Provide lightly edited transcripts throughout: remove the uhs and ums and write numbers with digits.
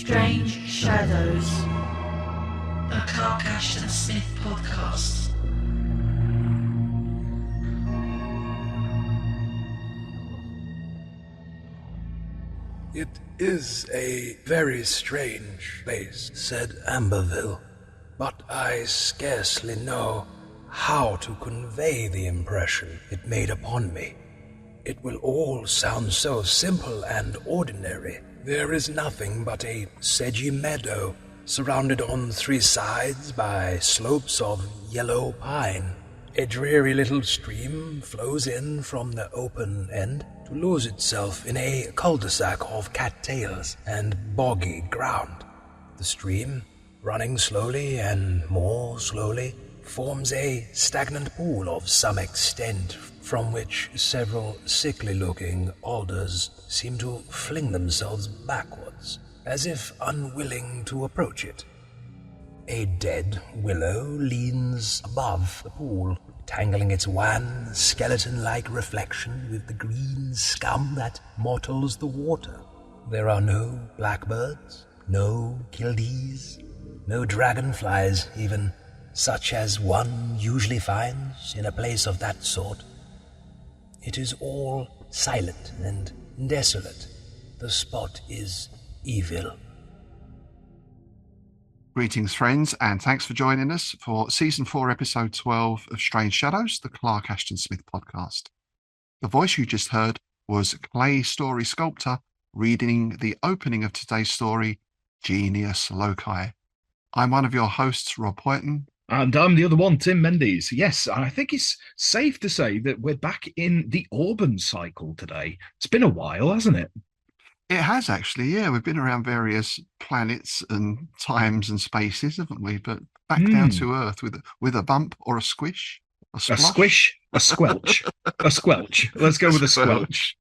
Strange Shadows, a Clark Ashton Smith podcast. "It is a very strange place," said Amberville, "but I scarcely know how to convey the impression it made upon me. It will all sound so simple and ordinary. There is nothing but a sedgy meadow, surrounded on three sides by slopes of yellow pine. A dreary little stream flows in from the open end to lose itself in a cul-de-sac of cattails and boggy ground. The stream, running slowly and more slowly, forms a stagnant pool of some extent from which several sickly-looking alders seem to fling themselves backwards, as if unwilling to approach it. A dead willow leans above the pool, tangling its wan, skeleton-like reflection with the green scum that mottles the water. There are no blackbirds, no kildees, no dragonflies even, such as one usually finds in a place of that sort. It is all silent and desolate. The spot is evil. Greetings, friends, and thanks for joining us for Season 4, Episode 12 of Strange Shadows, the Clark Ashton Smith podcast. The voice you just heard was clay story sculptor reading the opening of today's story, Genius Loci. I'm one of your hosts, Rob Poyton. And I'm the other one, Tim Mendes. Yes, I think it's safe to say that we're back in the Auburn cycle today. It's been a while, hasn't it? It has actually, yeah. We've been around various planets and times and spaces, haven't we? But back down to Earth with a bump or a squish, a squish, a squelch, a squelch. Let's go with a squelch.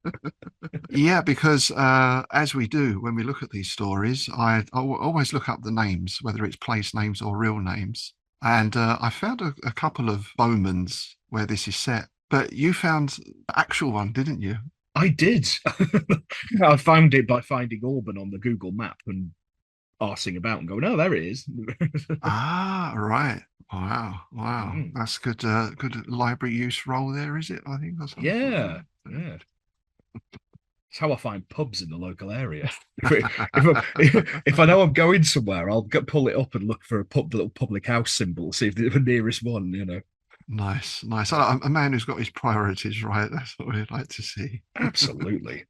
Yeah, because as we do when we look at these stories, I always look up the names, whether it's place names or real names. And I found a couple of Bowmans where this is set. But you found the actual one, didn't you? I did. I found it by finding Auburn on the Google map and arsing about and going, oh, there it is. Ah, right. Wow. That's good. Good library use role there, is it? I think. Or something. Yeah. It's how I find pubs in the local area. If I know I'm going somewhere, I'll pull it up and look for a little public house symbol, see if they're the nearest one, you know. Nice. A man who's got his priorities right. That's what we'd like to see. Absolutely.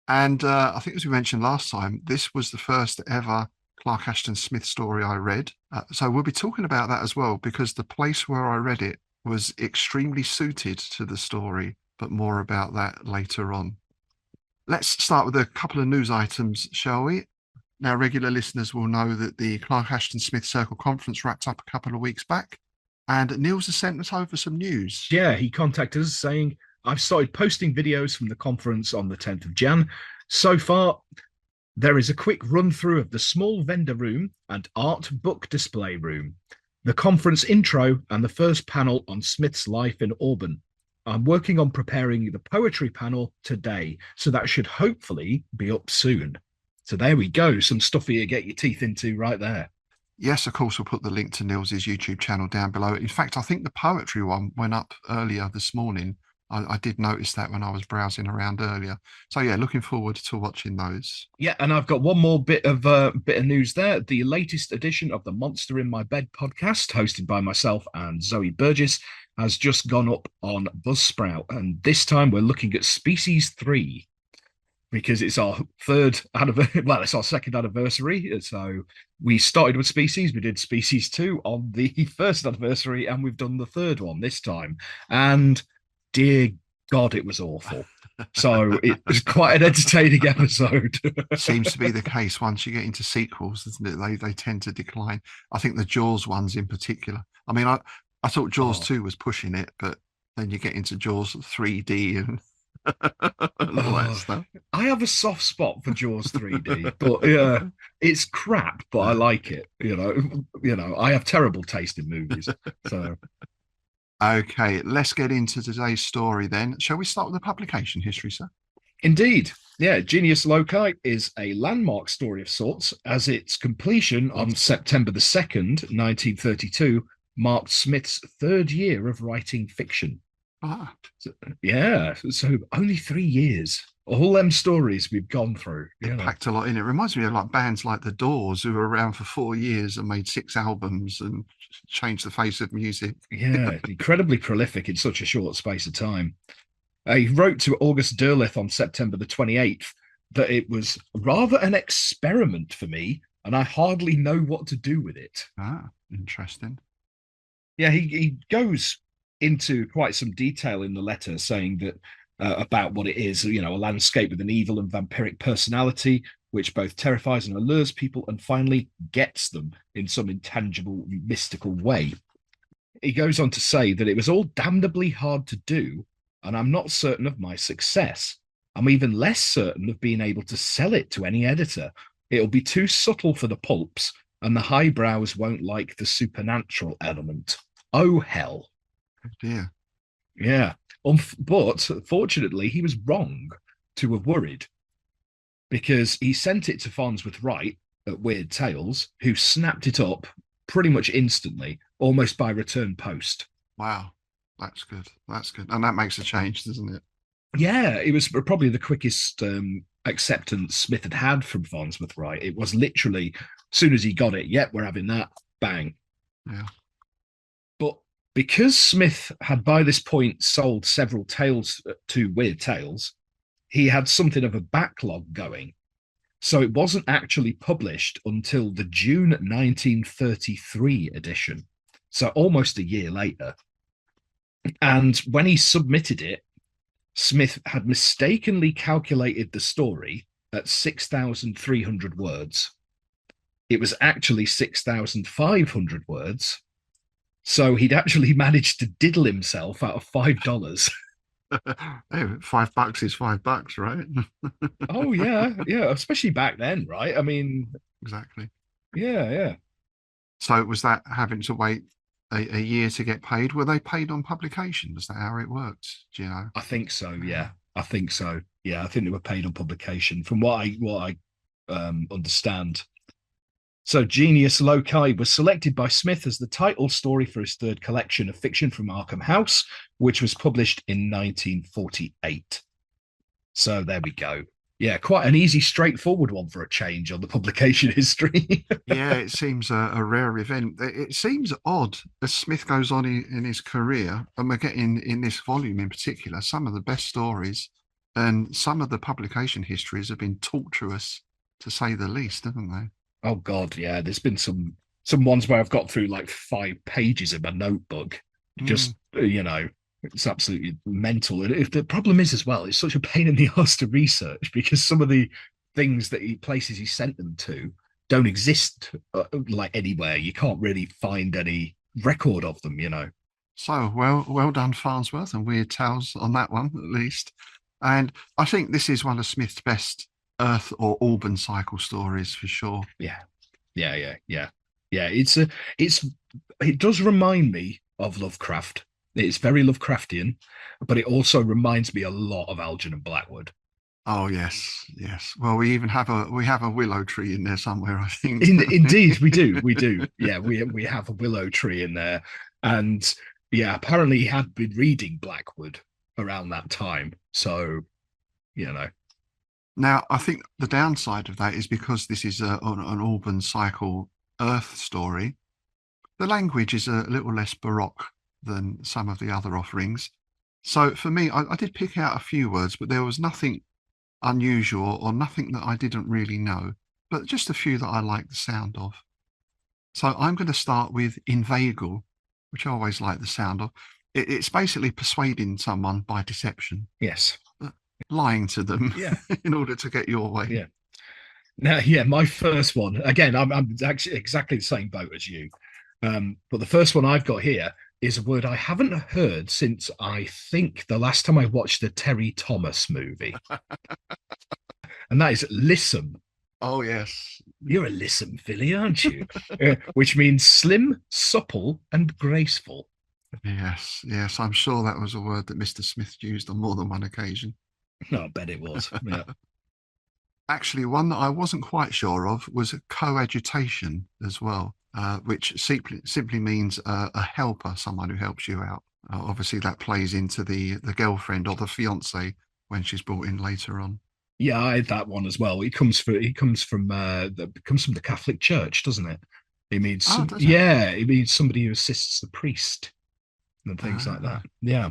And I think, as we mentioned last time, this was the first ever Clark Ashton Smith story I read. So we'll be talking about that as well, because the place where I read it was extremely suited to the story, but more about that later on. Let's start with a couple of news items, shall we? Now, regular listeners will know that the Clark Ashton Smith Circle Conference wrapped up a couple of weeks back, and Niels has sent us over some news. Yeah, he contacted us saying, I've started posting videos from the conference on the 10th of Jan. So far, there is a quick run-through of the small vendor room and art book display room, the conference intro, and the first panel on Smith's life in Auburn. I'm working on preparing the poetry panel today, so that should hopefully be up soon. So there we go, some stuff for you to get your teeth into right there. Yes, of course, we'll put the link to Niels's YouTube channel down below. In fact, I think the poetry one went up earlier this morning. I did notice that when I was browsing around earlier. So yeah, looking forward to watching those. Yeah, and I've got one more bit of news there. The latest edition of the Monster in My Bed podcast, hosted by myself and Zoe Burgess, has just gone up on Buzzsprout, and this time we're looking at Species 3 because it's our it's our second anniversary. So we started with Species, we did Species 2 on the first anniversary, and we've done the third one this time. And dear God, it was awful. So it was quite an entertaining episode. Seems to be the case once you get into sequels, doesn't it? They tend to decline. I think the Jaws ones in particular. I mean, I thought Jaws 2 was pushing it, but then you get into Jaws 3D and all that stuff. I have a soft spot for Jaws 3D, but it's crap, but I like it. You know, I have terrible taste in movies. So Okay, let's get into today's story then. Shall we start with the publication history, sir? Indeed. Yeah, Genius Loci is a landmark story of sorts, as its completion on September the 2nd, 1932, marked Smith's third year of writing fiction. Ah, So, yeah, so only 3 years. All them stories we've gone through. it packed a lot in. It reminds me of like bands like The Doors, who were around for 4 years and made 6 albums and changed the face of music. Yeah, incredibly prolific in such a short space of time. He wrote to August Derleth on September the 28th that it was rather an experiment for me, and I hardly know what to do with it. Ah, interesting. Yeah, he goes into quite some detail in the letter, saying that about what it is, a landscape with an evil and vampiric personality, which both terrifies and allures people and finally gets them in some intangible, mystical way. He goes on to say that it was all damnably hard to do, and I'm not certain of my success. I'm even less certain of being able to sell it to any editor. It'll be too subtle for the pulps, and the highbrows won't like the supernatural element. Oh, hell. Oh, dear. Yeah. But fortunately, he was wrong to have worried, because he sent it to Farnsworth Wright at Weird Tales, who snapped it up pretty much instantly, almost by return post. Wow. That's good. That's good. And that makes a change, doesn't it? Yeah, it was probably the quickest acceptance Smith had from Farnsworth Wright. It was literally, as soon as he got it, yep, we're having that, bang. Yeah. But because Smith had by this point sold several tales to Weird Tales, he had something of a backlog going. So it wasn't actually published until the June 1933 edition. So almost a year later. And when he submitted it, Smith had mistakenly calculated the story at 6,300 words. It was actually 6,500 words. So he'd actually managed to diddle himself out of $5. Hey, $5 is $5, right? Oh, yeah. Yeah. Especially back then, right? I mean, exactly. Yeah. So was that having to wait a year to get paid? Were they paid on publication? Was that how it worked? Do you know? I think so. Yeah, I think so. Yeah, I think they were paid on publication, from what I understand. So, Genius Loci was selected by Smith as the title story for his third collection of fiction from Arkham House, which was published in 1948. So there we go. Yeah, quite an easy, straightforward one for a change on the publication history. Yeah, it seems a rare event. It seems odd as Smith goes on in his career, and we're getting in this volume in particular some of the best stories, and some of the publication histories have been tortuous, to say the least, haven't they? Oh God, yeah. There's been some ones where I've got through like 5 pages in my notebook. Just it's absolutely mental. And if the problem is as well, it's such a pain in the ass to research, because some of the things that places he sent them to don't exist like anywhere. You can't really find any record of them, So well done, Farnsworth and Weird Tales on that one, at least. And I think this is one of Smith's best Earth or Auburn cycle stories for sure. Yeah. It does remind me of Lovecraft. It's very Lovecraftian, but it also reminds me a lot of Algernon Blackwood. Oh yes. Well, we even have a willow tree in there somewhere, I think. Indeed, we do. Yeah, we have a willow tree in there, and yeah, apparently he had been reading Blackwood around that time. So, Now, I think the downside of that is because this is an Auburn cycle Earth story. The language is a little less baroque than some of the other offerings. So for me, I did pick out a few words, but there was nothing unusual or nothing that I didn't really know, but just a few that I like the sound of. So I'm going to start with inveigle, which I always like the sound of. It's basically persuading someone by deception. Yes. Lying to them, yeah, in order to get your way. Yeah. Now, my first one, again, I'm actually exactly the same boat as you. But the first one I've got here is a word I haven't heard since I think the last time I watched the Terry Thomas movie. And that is lissom. Oh, yes. You're a lissom filly, aren't you? Which means slim, supple, and graceful. Yes. I'm sure that was a word that Mr. Smith used on more than one occasion. No, I bet it was. Yeah. Actually, one that I wasn't quite sure of was coadjutation as well, which simply means a helper, someone who helps you out. Obviously, that plays into the girlfriend or the fiance when she's brought in later on. Yeah, I had that one as well. It comes from the Catholic Church, doesn't it? It means Oh, does it? yeah, it means somebody who assists the priest and things like that. Yeah.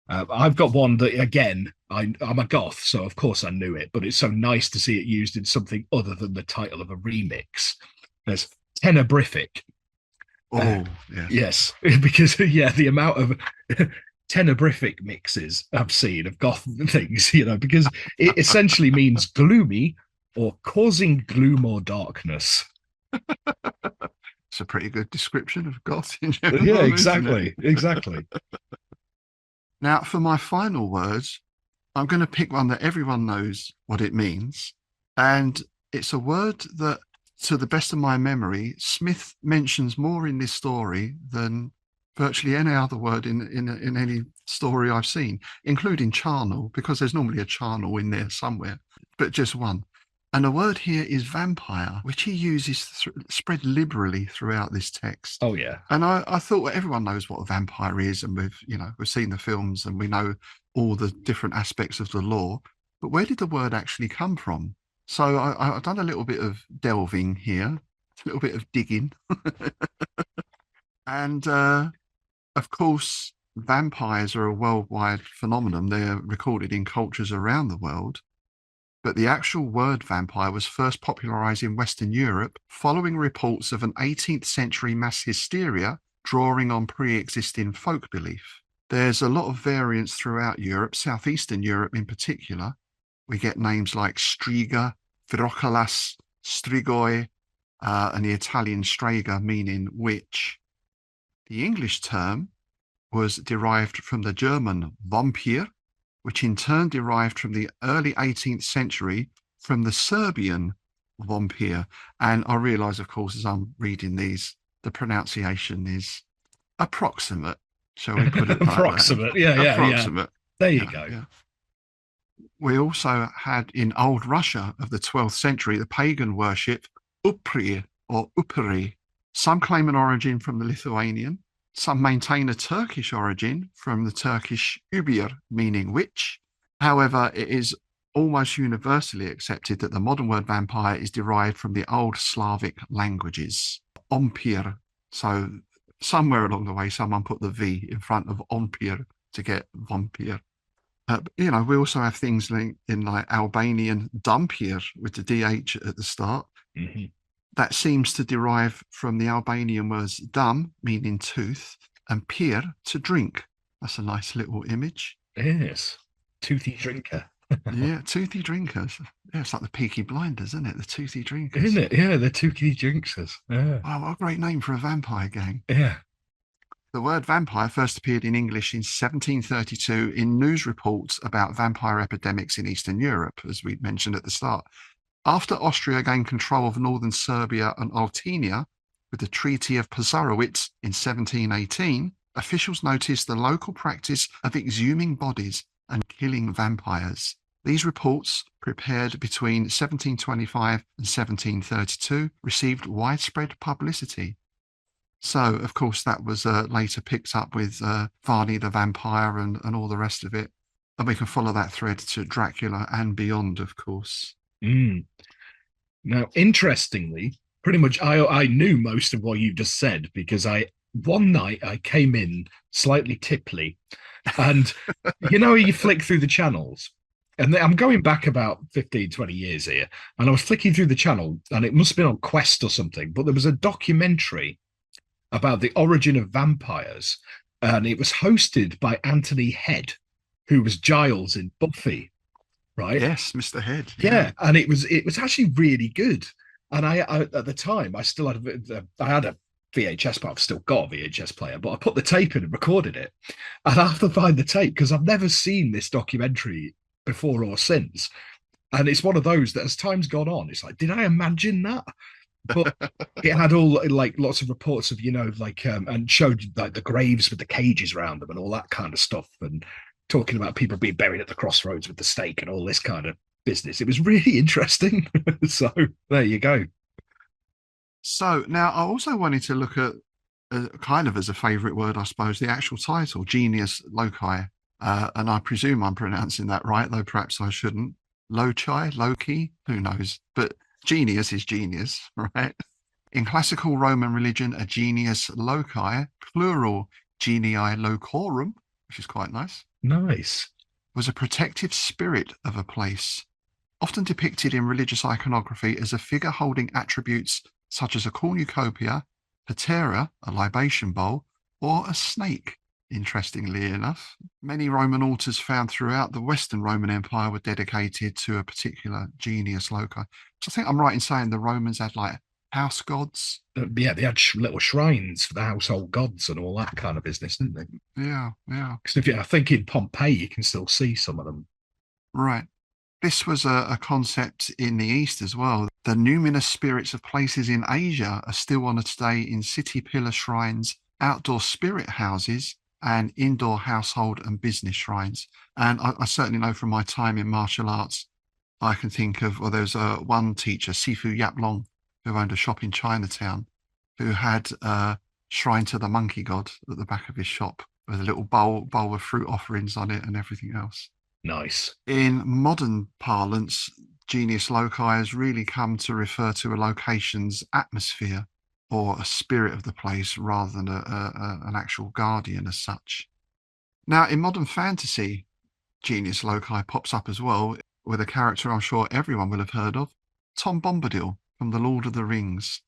I've got one that again, I'm a goth, so of course I knew it, but it's so nice to see it used in something other than the title of a remix. There's tenebrific. Oh, yes. Yes, because yeah, the amount of tenebrific mixes I've seen of goth things, because it essentially means gloomy or causing gloom or darkness. It's a pretty good description of goth in general. Yeah, isn't it? exactly. Now, for my final words, I'm going to pick one that everyone knows what it means. And it's a word that, to the best of my memory, Smith mentions more in this story than virtually any other word in any story I've seen, including charnel, because there's normally a charnel in there somewhere, but just one. And the word here is vampire, which he uses spread liberally throughout this text. Oh yeah. And I thought, well, everyone knows what a vampire is, and we've seen the films and we know all the different aspects of the lore. But where did the word actually come from? So I've done a little bit of delving here, a little bit of digging. And of course, vampires are a worldwide phenomenon. They're recorded in cultures around the world. But the actual word vampire was first popularized in Western Europe following reports of an 18th century mass hysteria drawing on pre-existing folk belief. There's a lot of variants throughout Europe, Southeastern Europe in particular. We get names like Striga, Virocalas, Strigoi, and the Italian strega, meaning witch. The English term was derived from the German Vampir, which in turn derived from the early 18th century from the Serbian Vampir. And I realise, of course, as I'm reading these, the pronunciation is approximate, shall we put it like Approximate, that? yeah. Approximate. There you go. Yeah. We also had in old Russia of the 12th century the pagan worship Upri or Uperi. Some claim an origin from the Lithuanian. Some maintain a Turkish origin from the Turkish Ubir, meaning witch. However, it is almost universally accepted that the modern word vampire is derived from the old Slavic languages. Ompir. So somewhere along the way, someone put the V in front of Ompir to get vampire. We also have things in like Albanian Dumpir with the DH at the start. Mm-hmm. That seems to derive from the Albanian words dum, meaning tooth, and pir, to drink. That's a nice little image. Yes. Toothy drinker. Yeah, toothy drinkers. Yeah, it's like the Peaky Blinders, isn't it? The toothy drinkers. Isn't it? Yeah, the toothy drinkers. Yeah. Oh, what a great name for a vampire gang. Yeah. The word vampire first appeared in English in 1732 in news reports about vampire epidemics in Eastern Europe, as we mentioned at the start. After Austria gained control of northern Serbia and Altenia with the Treaty of Passarowitz in 1718, officials noticed the local practice of exhuming bodies and killing vampires. These reports, prepared between 1725 and 1732, received widespread publicity. So, of course, that was later picked up with Varney the Vampire and all the rest of it. And we can follow that thread to Dracula and beyond, of course. Mm. Now, interestingly, pretty much I knew most of what you just said because one night I came in slightly tipply and you flick through the channels and I'm going back about 15, 20 years here and I was flicking through the channel and it must have been on Quest or something, but there was a documentary about the origin of vampires and it was hosted by Anthony Head, who was Giles in Buffy. Right? Yes, Mr. Head. Yeah, and it was actually really good. And I at the time I still had I had a VHS, but I've still got a VHS player. But I put the tape in and recorded it, and I have to find the tape because I've never seen this documentary before or since. And it's one of those that as time's gone on, it's like, did I imagine that? But it had all like lots of reports of and showed like the graves with the cages around them and all that kind of stuff and talking about people being buried at the crossroads with the stake and all this kind of business. It was really interesting. So there you go. So now I also wanted to look at kind of as a favourite word, I suppose, the actual title, Genius Loci. And I presume I'm pronouncing that right, though perhaps I shouldn't. Loci, Loki, who knows? But genius is genius, right? In classical Roman religion, a genius loci, plural genii locorum, which is quite nice, Nice. was a protective spirit of a place, often depicted in religious iconography as a figure holding attributes such as a cornucopia, patera, a libation bowl, or a snake. Interestingly enough, many Roman altars found throughout the Western Roman Empire were dedicated to a particular genius loci. So I think I'm right in saying the Romans had like house gods. Yeah, they had little shrines for the household gods and all that kind of business, didn't they? Yeah, yeah. Because if I think in Pompeii, you can still see some of them. Right. This was a concept in the East as well. The numinous spirits of places in Asia are still honoured today in city pillar shrines, outdoor spirit houses, and indoor household and business shrines. And I certainly know from my time in martial arts, I can think of, well, there's one teacher, Sifu Yap Long, who owned a shop in Chinatown, who had a shrine to the monkey god at the back of his shop with a little bowl with fruit offerings on it and everything else. Nice. In modern parlance, genius loci has really come to refer to a location's atmosphere or a spirit of the place rather than an actual guardian as such. Now, in modern fantasy, genius loci pops up as well with a character I'm sure everyone will have heard of, Tom Bombadil from The Lord of the Rings.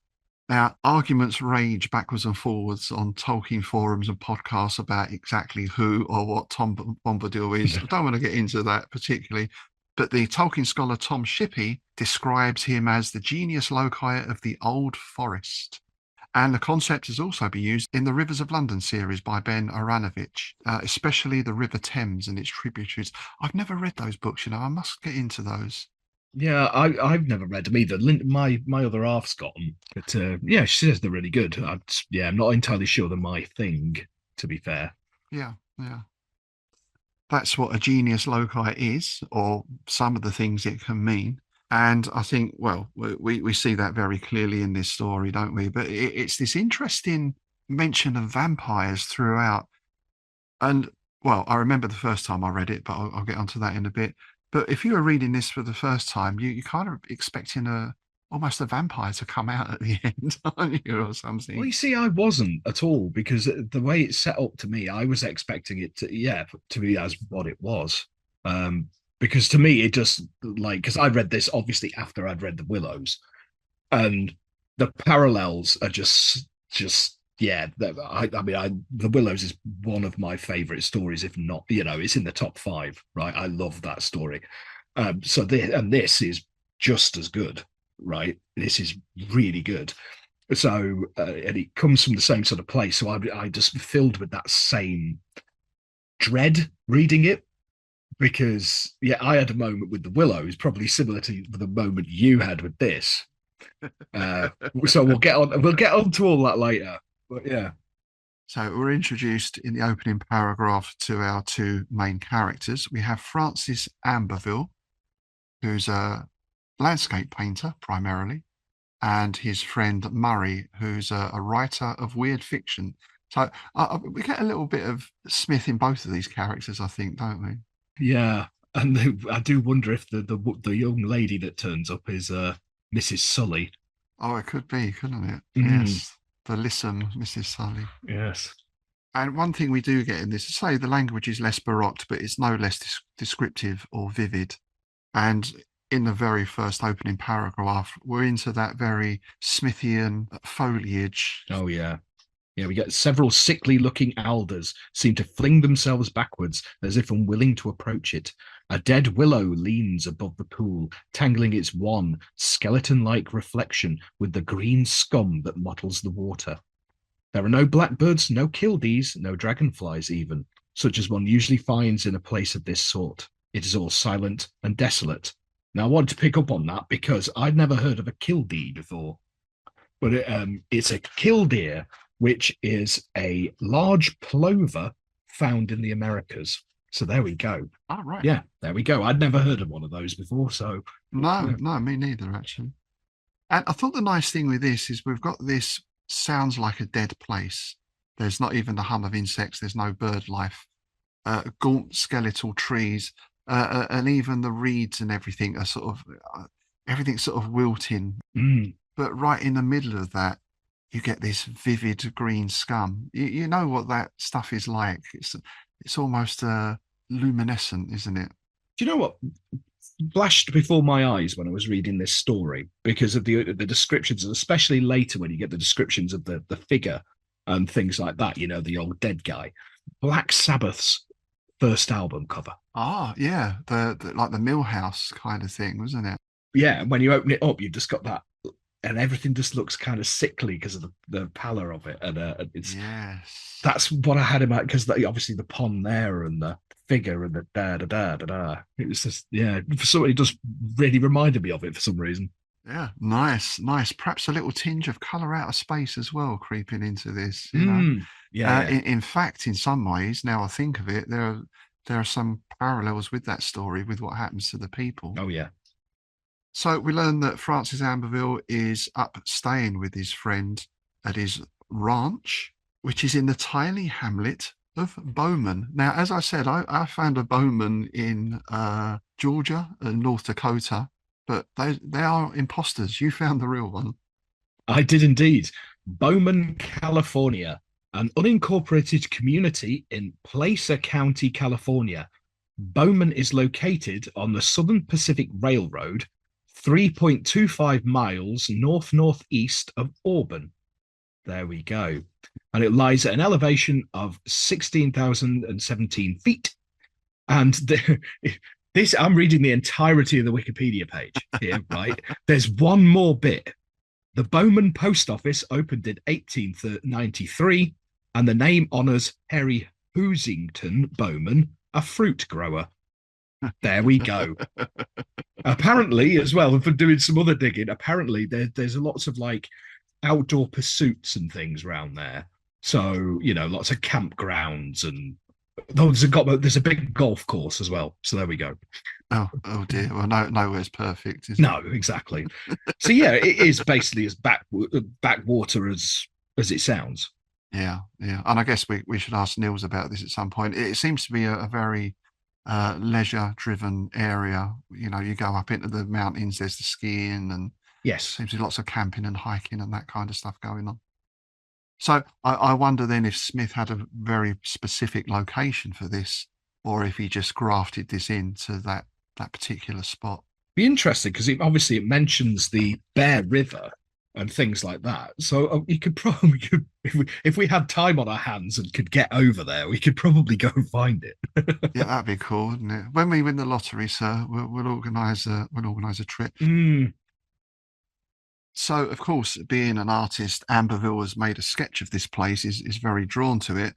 Now, arguments rage backwards and forwards on Tolkien forums and podcasts about exactly who or what Tom Bombadil is. I don't want to get into that particularly, but the Tolkien scholar Tom Shippey describes him as the genius loci of the Old Forest. And the concept has also been used in the Rivers of London series by Ben Aranovich, especially the River Thames and its tributaries. I've never read those books, I must get into those. Yeah, I've never read them either. My other half's got them, but yeah, she says they're really good. I'm not entirely sure they're my thing, to be fair. Yeah. That's what a genius loci is, or some of the things it can mean. And I think, well, we see that very clearly in this story, don't we? But it's this interesting mention of vampires throughout. And, well, I remember the first time I read it, but I'll get onto that in a bit. But if you were reading this for the first time, you kind of expecting almost a vampire to come out at the end, aren't you, or something? Well, you see, I wasn't at all, because the way it's set up to me, I was expecting it to be as what it was. Because to me, it just because I read this obviously after I'd read the Willows, and the parallels are just yeah. The Willows is one of my favorite stories, if not, it's in the top 5, right? I love that story. So this is just as good, right? This is really good. So and it comes from the same sort of place. So I just filled with that same dread reading it. Because I had a moment with the Willows, probably similar to the moment you had with this. So we'll get on to all that later. But yeah. So we're introduced in the opening paragraph to our 2 main characters. We have Francis Amberville, who's a landscape painter primarily, and his friend Murray, who's a writer of weird fiction. So we get a little bit of Smith in both of these characters, I think, don't we? Yeah, and I do wonder if the young lady that turns up is Mrs. Sully. Oh, it could be, couldn't it? Yes, the lissom Mrs. Sully. Yes. And one thing we do get in this is, say, the language is less baroque, but it's no less descriptive or vivid. And in the very first opening paragraph, we're into that very Smithian foliage. Oh, yeah. Yeah, we get several sickly-looking alders seem to fling themselves backwards as if unwilling to approach it. A dead willow leans above the pool, tangling its wan, skeleton-like reflection with the green scum that mottles the water. There are no blackbirds, no kildees, no dragonflies even, such as one usually finds in a place of this sort. It is all silent and desolate. Now, I want to pick up on that because I'd never heard of a kildee before. But it's a killdeer, which is a large plover found in the Americas. So there we go. Oh, right. Yeah, there we go. I'd never heard of one of those before. So No, no, me neither, actually. And I thought the nice thing with this is we've got this sounds like a dead place. There's not even the hum of insects. There's no bird life. Gaunt skeletal trees, and even the reeds and everything are sort of everything's sort of wilting. But right in the middle of that, you get this vivid green scum. You know what that stuff is like. It's almost luminescent, isn't it? do you know what flashed before my eyes when I was reading this story because of the descriptions, especially later when you get the descriptions of the figure and things like that, you know, the old dead guy. Black Sabbath's first album cover. Ah, yeah, the like the Millhouse kind of thing, wasn't it? Yeah, when you open it up, you've just got that, and everything just looks kind of sickly because of the pallor of it, and it's Yes. that's what I had in mind because obviously the pond there and the figure and the da da da da da. It was just for somebody it just really reminded me of it for some reason. Yeah, nice, nice. Perhaps a little tinge of colour out of space as well, creeping into this. You know, Yeah, in fact, in some ways, now I think of it, there are some parallels with that story with what happens to the people. oh yeah. So we learn that Francis Amberville is up staying with his friend at his ranch, which is in the tiny hamlet of Bowman. Now, as I said, I found a Bowman in Georgia and North Dakota, but they are imposters. You found the real one. I did indeed. Bowman, California, an unincorporated community in Placer County, California. Bowman is located on the Southern Pacific Railroad, 3.25 miles north-northeast of Auburn. There we go. And it lies at an elevation of 16,017 feet. And this, I'm reading the entirety of the Wikipedia page here, right? There's one more bit. The Bowman Post Office opened in 1893, and the name honors Harry Housington Bowman, a fruit grower. There we go. Apparently, as well, for doing some other digging, apparently there's lots of like outdoor pursuits and things around there. So, you know, lots of campgrounds and there's a big golf course as well. So there we go. Oh dear. Well, nowhere's perfect. Is No, exactly. So yeah, it is basically as backwater as it sounds. Yeah, yeah. And I guess we should ask Niels about this at some point. It seems to be a very leisure-driven area. You know, you go up into the mountains, there's the skiing, and Yes. seems to be lots of camping and hiking and that kind of stuff going on. So I wonder then if Smith had a very specific location for this, or if he just grafted this into that particular spot. Be interesting because obviously it mentions the Bear River and things like that. So you could probably, if we had time on our hands and could get over there, we could probably go and find it. Yeah, that'd be cool, wouldn't it? When we win the lottery, sir, we'll organise a trip. So, of course, being an artist, Amberville has made a sketch of this place, is very drawn to it.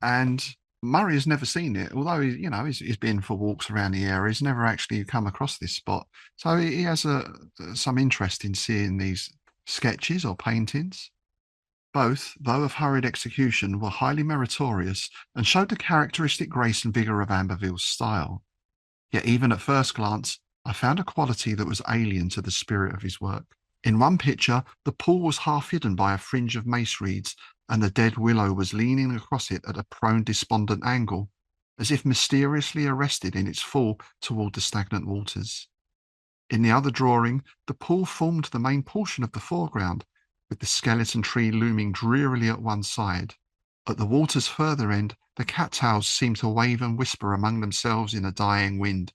And Murray has never seen it, although he's been for walks around the area. He's never actually come across this spot. So he has some interest in seeing these sketches or paintings. Both, though of hurried execution, were highly meritorious and showed the characteristic grace and vigour of Amberville's style. Yet even at first glance, I found a quality that was alien to the spirit of his work. In one picture, the pool was half hidden by a fringe of mace reeds, and the dead willow was leaning across it at a prone, despondent angle, as if mysteriously arrested in its fall toward the stagnant waters. In the other drawing, the pool formed the main portion of the foreground, with the skeleton tree looming drearily at one side. At the water's further end, the cattails seemed to wave and whisper among themselves in a dying wind.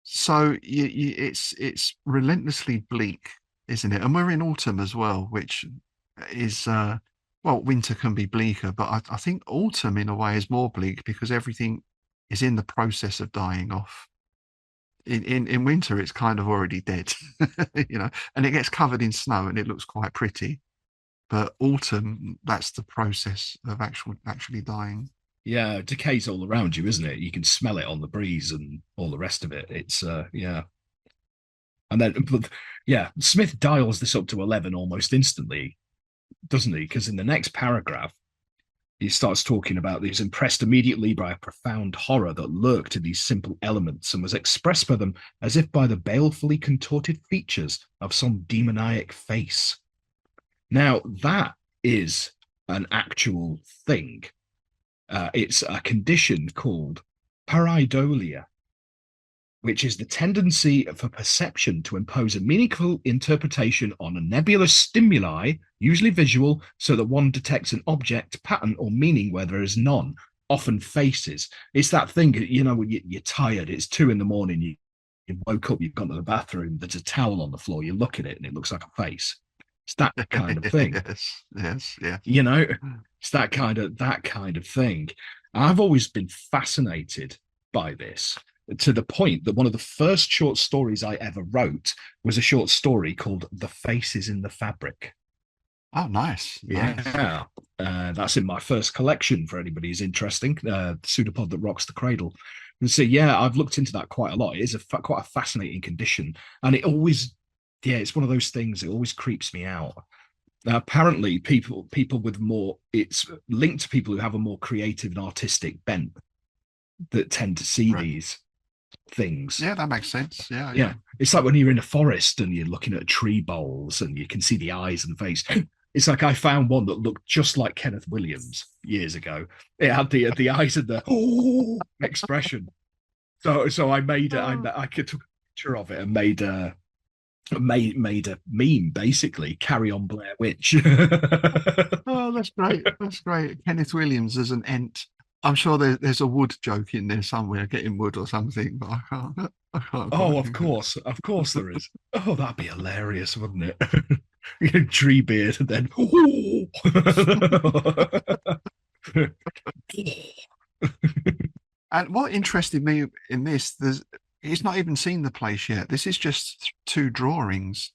So it's relentlessly bleak, isn't it? And we're in autumn as well, which is, winter can be bleaker, but I think autumn in a way is more bleak because everything is in the process of dying off. In winter, it's kind of already dead, and it gets covered in snow and it looks quite pretty. But autumn, that's the process of actually dying. Yeah, decay's all around you, isn't it? You can smell it on the breeze and all the rest of it. It's yeah. And then, Smith dials this up to 11 almost instantly, doesn't he? Because in the next paragraph, he starts talking about he was impressed immediately by a profound horror that lurked in these simple elements and was expressed by them as if by the balefully contorted features of some demoniac face. Now, that is an actual thing. It's a condition called pareidolia, which is the tendency for perception to impose a meaningful interpretation on a nebulous stimuli, usually visual, so that one detects an object, pattern, or meaning where there is none, often faces. It's that thing, when you're tired, it's 2 a.m, you woke up, you've gone to the bathroom, there's a towel on the floor, you look at it and it looks like a face. It's that kind of thing. yes. It's that kind of thing. I've always been fascinated by this, to the point that one of the first short stories I ever wrote was a short story called The Faces in the Fabric. Oh, nice. Yeah. That's in my first collection for anybody who's interesting, Pseudopod That Rocks the Cradle. And so, yeah, I've looked into that quite a lot. It is quite a fascinating condition. And it always, it's one of those things that always creeps me out. Apparently, people with more, it's linked to people who have a more creative and artistic bent that tend to see these things. Yeah, that makes sense. Yeah. It's like when you're in a forest and you're looking at tree boles and you can see the eyes and the face. It's like I found one that looked just like Kenneth Williams years ago. It had the eyes and the expression. So I made I took a picture of it and made a meme, basically. Carry on, Blair Witch. Oh, that's great. That's great. Kenneth Williams as an ent. I'm sure there's a wood joke in there somewhere, getting wood or something, but I can't. Oh, of course there is. Oh, that'd be hilarious, wouldn't it? Tree beard and then. And what interested me in this, he's not even seen the place yet. This is just 2 drawings.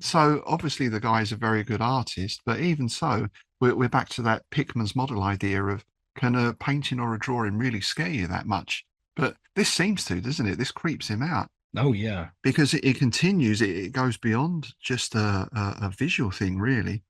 So obviously the guy's a very good artist, but even so, we're back to that Pickman's model idea of, can a painting or a drawing really scare you that much? But this seems to, doesn't it? This creeps him out. Oh, yeah. Because it continues, it goes beyond just a visual thing, really.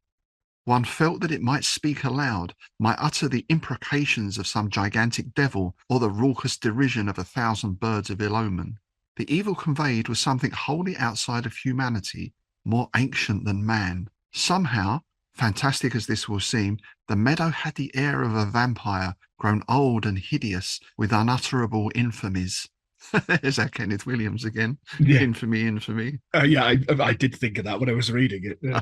One felt that it might speak aloud, might utter the imprecations of some gigantic devil or the raucous derision of 1,000 birds of ill omen. The evil conveyed was something wholly outside of humanity, more ancient than man. Somehow, fantastic as this will seem, the meadow had the air of a vampire grown old and hideous with unutterable infamies. There's our Kenneth Williams again. Yeah. Infamy. I did think of that when I was reading it. Yeah.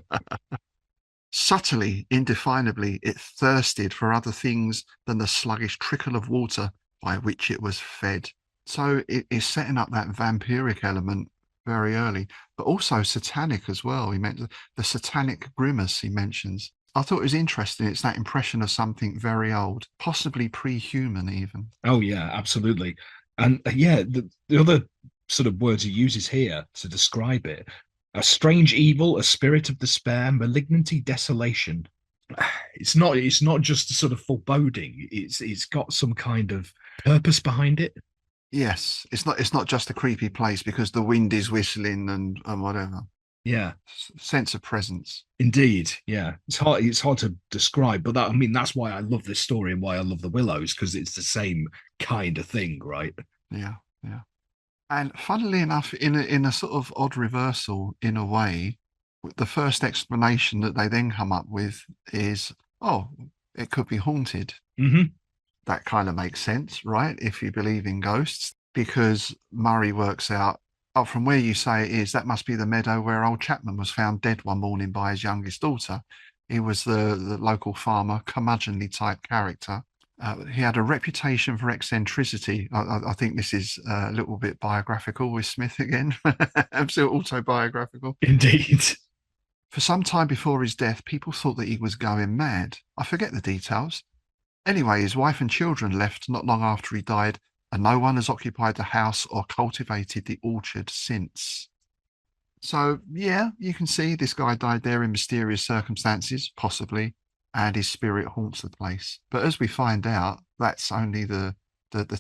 Subtly, indefinably, it thirsted for other things than the sluggish trickle of water by which it was fed. So it is setting up that vampiric element very early, but also satanic as well. He meant the satanic grimace he mentions. I thought it was interesting. It's that impression of something very old, possibly pre-human even. Oh, yeah, absolutely. And the other sort of words he uses here to describe it: a strange evil, a spirit of despair, malignity, desolation. It's not just a sort of foreboding. It's got some kind of purpose behind it. Yes, it's not just a creepy place because the wind is whistling and whatever. Yeah, sense of presence. Indeed, yeah. It's hard to describe, but that's why I love this story and why I love the Willows, because it's the same kind of thing, right? Yeah. And funnily enough, in a sort of odd reversal, in a way, the first explanation that they then come up with is, it could be haunted. Mm-hmm. That kind of makes sense, right? If you believe in ghosts, because Murray works out, from where you say it is, that must be the meadow where old Chapman was found dead one morning by his youngest daughter. He was the local farmer, curmudgeonly type character. He had a reputation for eccentricity. I think this is a little bit biographical with Smith again. Absolutely autobiographical. Indeed. For some time before his death, people thought that he was going mad. I forget the details. Anyway, his wife and children left not long after he died, and no one has occupied the house or cultivated the orchard since. So, yeah, you can see this guy died there in mysterious circumstances, possibly, and his spirit haunts the place. But as we find out, that's only the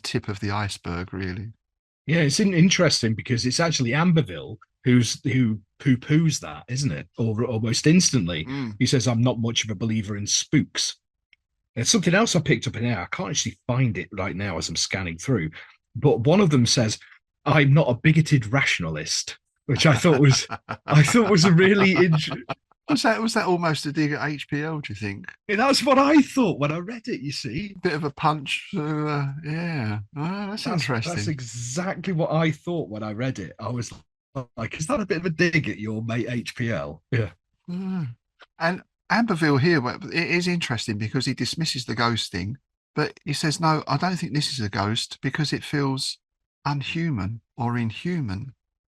tip of the iceberg, really. Yeah, it's interesting because it's actually Amberville who poo-poos that, isn't it? Or almost instantly. He says, I'm not much of a believer in spooks. There's something else I picked up in here. I can't actually find it right now as I'm scanning through, but one of them says, "I'm not a bigoted rationalist," which I thought was a really interesting. Was that almost a dig at HPL, do you think? That's what I thought when I read it. You see, Bit of a punch to, yeah. Oh, that's interesting. that's exactly what I thought when I read it. I was like, "Is that a bit of a dig at your mate HPL?" Yeah. Mm. And Amberville here, it is interesting because he dismisses the ghosting, but he says, no, I don't think this is a ghost because it feels unhuman or inhuman.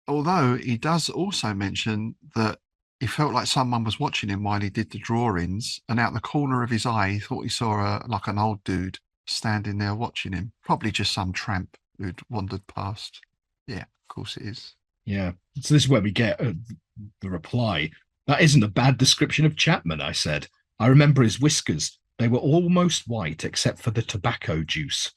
Although he does also mention that he felt like someone was watching him while he did the drawings, and out the corner of his eye, he thought he saw like an old dude standing there watching him. Probably just some tramp who'd wandered past. Yeah, of course it is. Yeah. So this is where we get the reply. "That isn't a bad description of Chapman," I said. "I remember his whiskers. They were almost white except for the tobacco juice.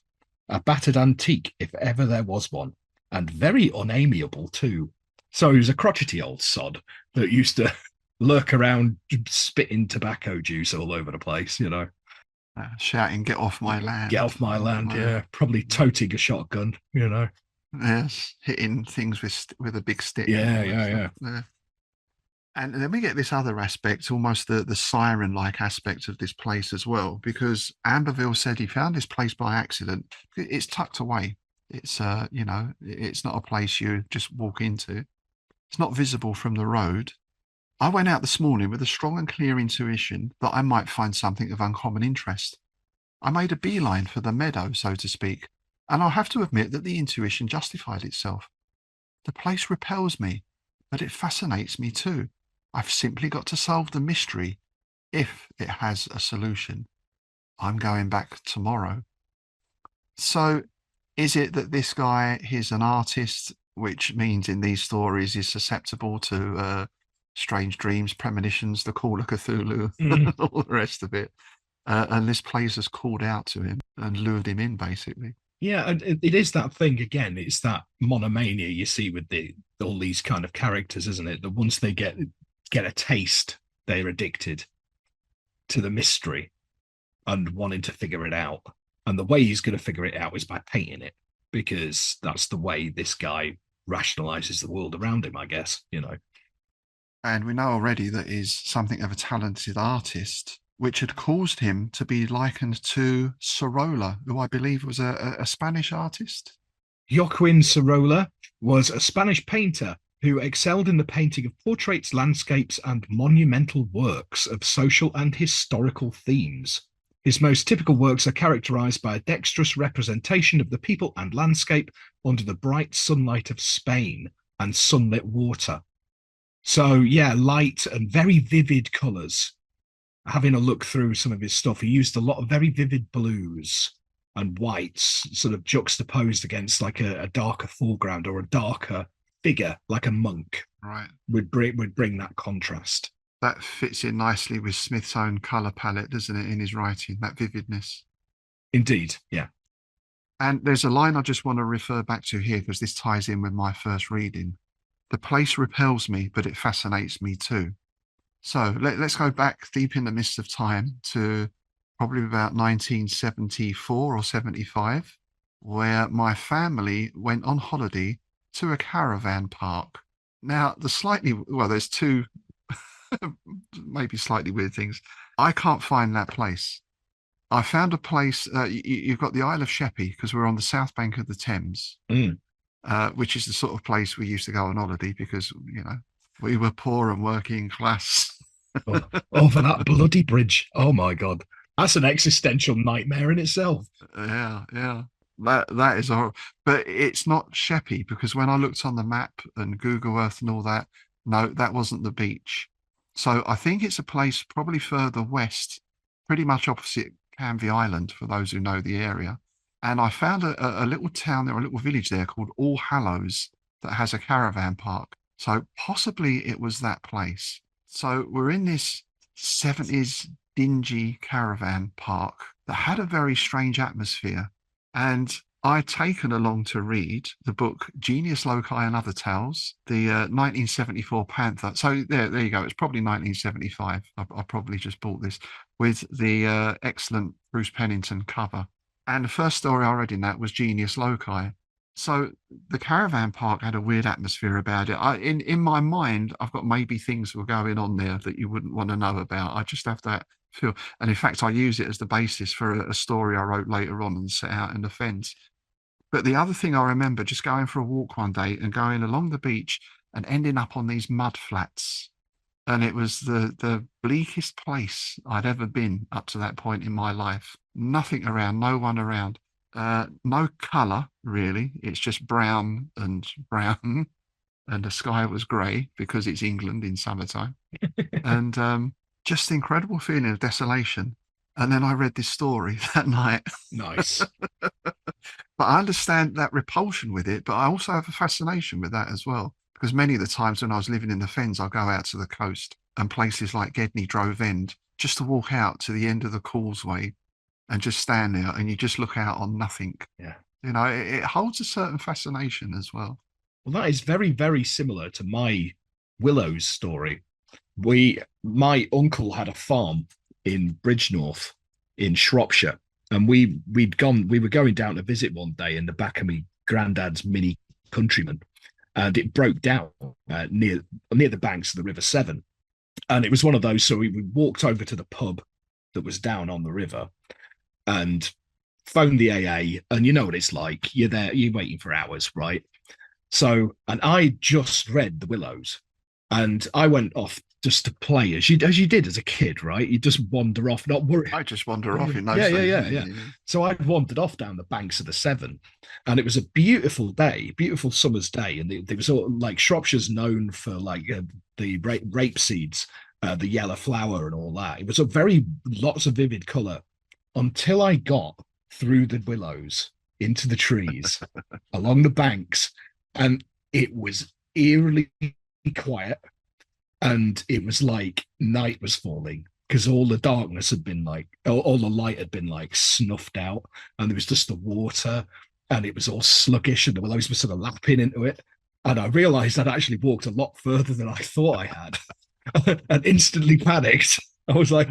A battered antique, if ever there was one. And very unamiable, too." So he was a crotchety old sod that used to lurk around spitting tobacco juice all over the place, Shouting, "Get off my land. Get off my land, yeah. Probably toting a shotgun. Yes, hitting things with a big stick. Yeah. And then we get this other aspect, almost the siren-like aspect of this place as well, because Amberville said he found this place by accident. It's tucked away. It's it's not a place you just walk into. It's not visible from the road. I went out this morning with a strong and clear intuition that I might find something of uncommon interest. I made a beeline for the meadow, so to speak, and I'll have to admit that the intuition justified itself. The place repels me, but it fascinates me too. I've simply got to solve the mystery, if it has a solution. I'm going back tomorrow. So, is it that this guy, he's an artist, which means in these stories he's susceptible to strange dreams, premonitions, the call of Cthulhu, all the rest of it? And this place has called out to him and lured him in, basically. Yeah, and it is that thing again. It's that monomania you see with all these kind of characters, isn't it? That once they get a taste, they're addicted to the mystery and wanting to figure it out. And the way he's going to figure it out is by painting it, because that's the way this guy rationalizes the world around him, I guess. And we know already that he's something of a talented artist, which had caused him to be likened to Sorolla, who I believe was a Spanish artist. Joaquin Sorolla was a Spanish painter who excelled in the painting of portraits, landscapes, and monumental works of social and historical themes. His most typical works are characterized by a dexterous representation of the people and landscape under the bright sunlight of Spain and sunlit water. So, yeah, light and very vivid colours. Having a look through some of his stuff, he used a lot of very vivid blues and whites, sort of juxtaposed against like a darker foreground or a darker figure, like a monk. Right. Would bring that contrast. That fits in nicely with Smith's own colour palette, doesn't it, in his writing, that vividness? Indeed, yeah. And there's a line I just want to refer back to here, because this ties in with my first reading. The place repels me, but it fascinates me too. So let's go back deep in the mists of time to probably about 1974 or 75, where my family went on holiday to a caravan park. Now, there's two maybe slightly weird things. I can't find that place. I found a place, you've got the Isle of Sheppey, because we're on the south bank of the Thames, which is the sort of place we used to go on holiday because, we were poor and working class. Over that bloody bridge. Oh my God. That's an existential nightmare in itself. Yeah. That is horrible. But it's not Sheppey, because when I looked on the map and Google Earth and all that, no, that wasn't the beach. So I think it's a place probably further west, pretty much opposite Canvey Island, for those who know the area. And I found a little town there, a little village there called All Hallows that has a caravan park. So possibly it was that place. So we're in this 70s dingy caravan park that had a very strange atmosphere. And I'd taken along to read the book Genius Loci and Other Tales, the 1974 Panther. So there you go. It's probably 1975. I probably just bought this. with the excellent Bruce Pennington cover. And the first story I read in that was Genius Loci. So the caravan park had a weird atmosphere about it. In my mind, I've got maybe things were going on there that you wouldn't want to know about. I just have that feel. And in fact, I use it as the basis for a story I wrote later on and set out in the fence. But the other thing I remember just going for a walk one day and going along the beach and ending up on these mud flats. And it was the bleakest place I'd ever been up to that point in my life. Nothing around, no one around. No colour, really. It's just brown and brown. And the sky was grey because it's England in summertime. And just the incredible feeling of desolation. And then I read this story that night. Nice. But I understand that repulsion with it, but I also have a fascination with that as well. Because many of the times when I was living in the Fens, I'll go out to the coast and places like Gedney Drove End, just to walk out to the end of the causeway and just stand there and you just look out on nothing. Yeah. You know, it holds a certain fascination as well. Well, that is very, very similar to my Willows story. My uncle had a farm in Bridgenorth in Shropshire, and we were going down to visit one day in the back of my granddad's Mini Countryman, and it broke down near the banks of the River Severn. And it was one of those, so we walked over to the pub that was down on the river and phoned the AA, and you know what it's like. You're there, you're waiting for hours, right? So, and I just read The Willows, and I went off just to play as you did as a kid, right? You just wander off, not worry. I just wander off in those days. Yeah. So I wandered off down the banks of the Severn, and it was a beautiful day, beautiful summer's day, and there was all like Shropshire's known for like the rape seeds, the yellow flower, and all that. It was lots of vivid colour until I got through the willows into the trees along the banks, and it was eerily quiet. And it was like night was falling because all the darkness had been like, all the light had been like snuffed out, and there was just the water, and it was all sluggish, and the willows were sort of lapping into it. And I realized I'd actually walked a lot further than I thought I had, and instantly panicked. I was like,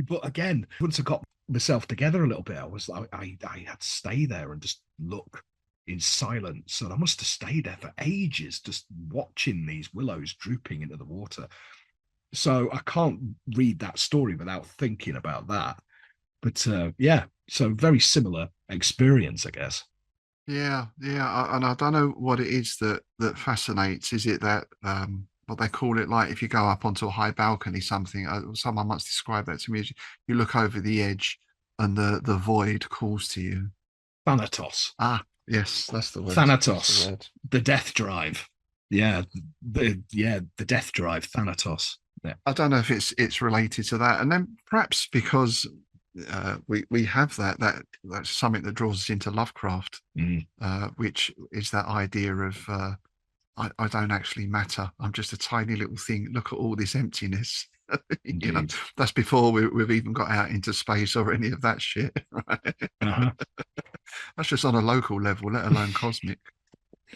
but again, once I got myself together a little bit, I was like, I had to stay there and just look in silence, and I must have stayed there for ages just watching these willows drooping into the water. So I can't read that story without thinking about that. But yeah, so very similar experience, I guess. Yeah, and I don't know what it is that fascinates. Is it that what they call it, like if you go up onto a high balcony, something someone once described that to me, you look over the edge and the void calls to you. Thanatos. Yes, that's the word. Thanatos, the death drive. Yeah, the death drive, Thanatos. Yeah. I don't know if it's related to that, and then perhaps because we have that's something that draws us into Lovecraft, which is that idea of I don't actually matter. I'm just a tiny little thing. Look at all this emptiness. You know, that's before we've even got out into space or any of that shit. Right? Uh-huh. That's just on a local level, let alone cosmic.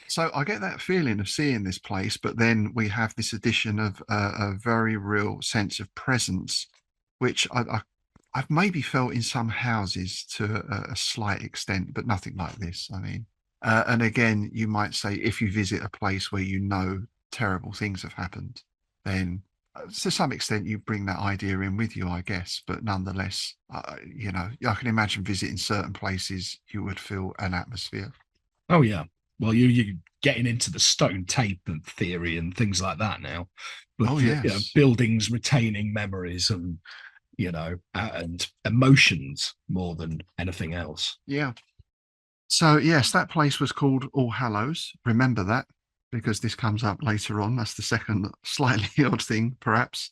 So I get that feeling of seeing this place, but then we have this addition of a very real sense of presence, which I've maybe felt in some houses to a slight extent, but nothing like this. I mean, and again, you might say if you visit a place where you know terrible things have happened, then to some extent you bring that idea in with you, I guess. But nonetheless, you know, I can imagine visiting certain places, you would feel an atmosphere. Oh yeah. Well, you're getting into the stone tape and theory and things like that now. But, yes. You know, buildings retaining memories and, you know, and emotions more than anything else. Yeah. So yes, that place was called All Hallows. Remember that, because this comes up later on. That's the second slightly odd thing, perhaps.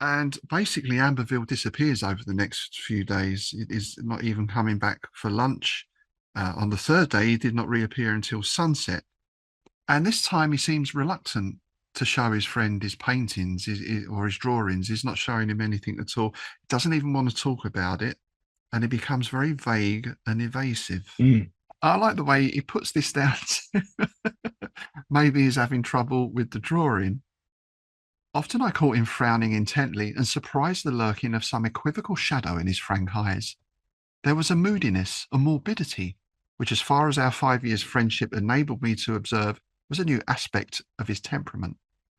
And basically, Amberville disappears over the next few days. It is not even coming back for lunch. On the third day, he did not reappear until sunset. And this time he seems reluctant to show his friend his paintings or his drawings. He's not showing him anything at all. He doesn't even want to talk about it. And it becomes very vague and evasive. I like the way he puts this down to maybe he's having trouble with the drawing. Often I caught him frowning intently and surprised the lurking of some equivocal shadow in his frank eyes. There was a moodiness, a morbidity, which, as far as our 5 years' friendship enabled me to observe, was a new aspect of his temperament.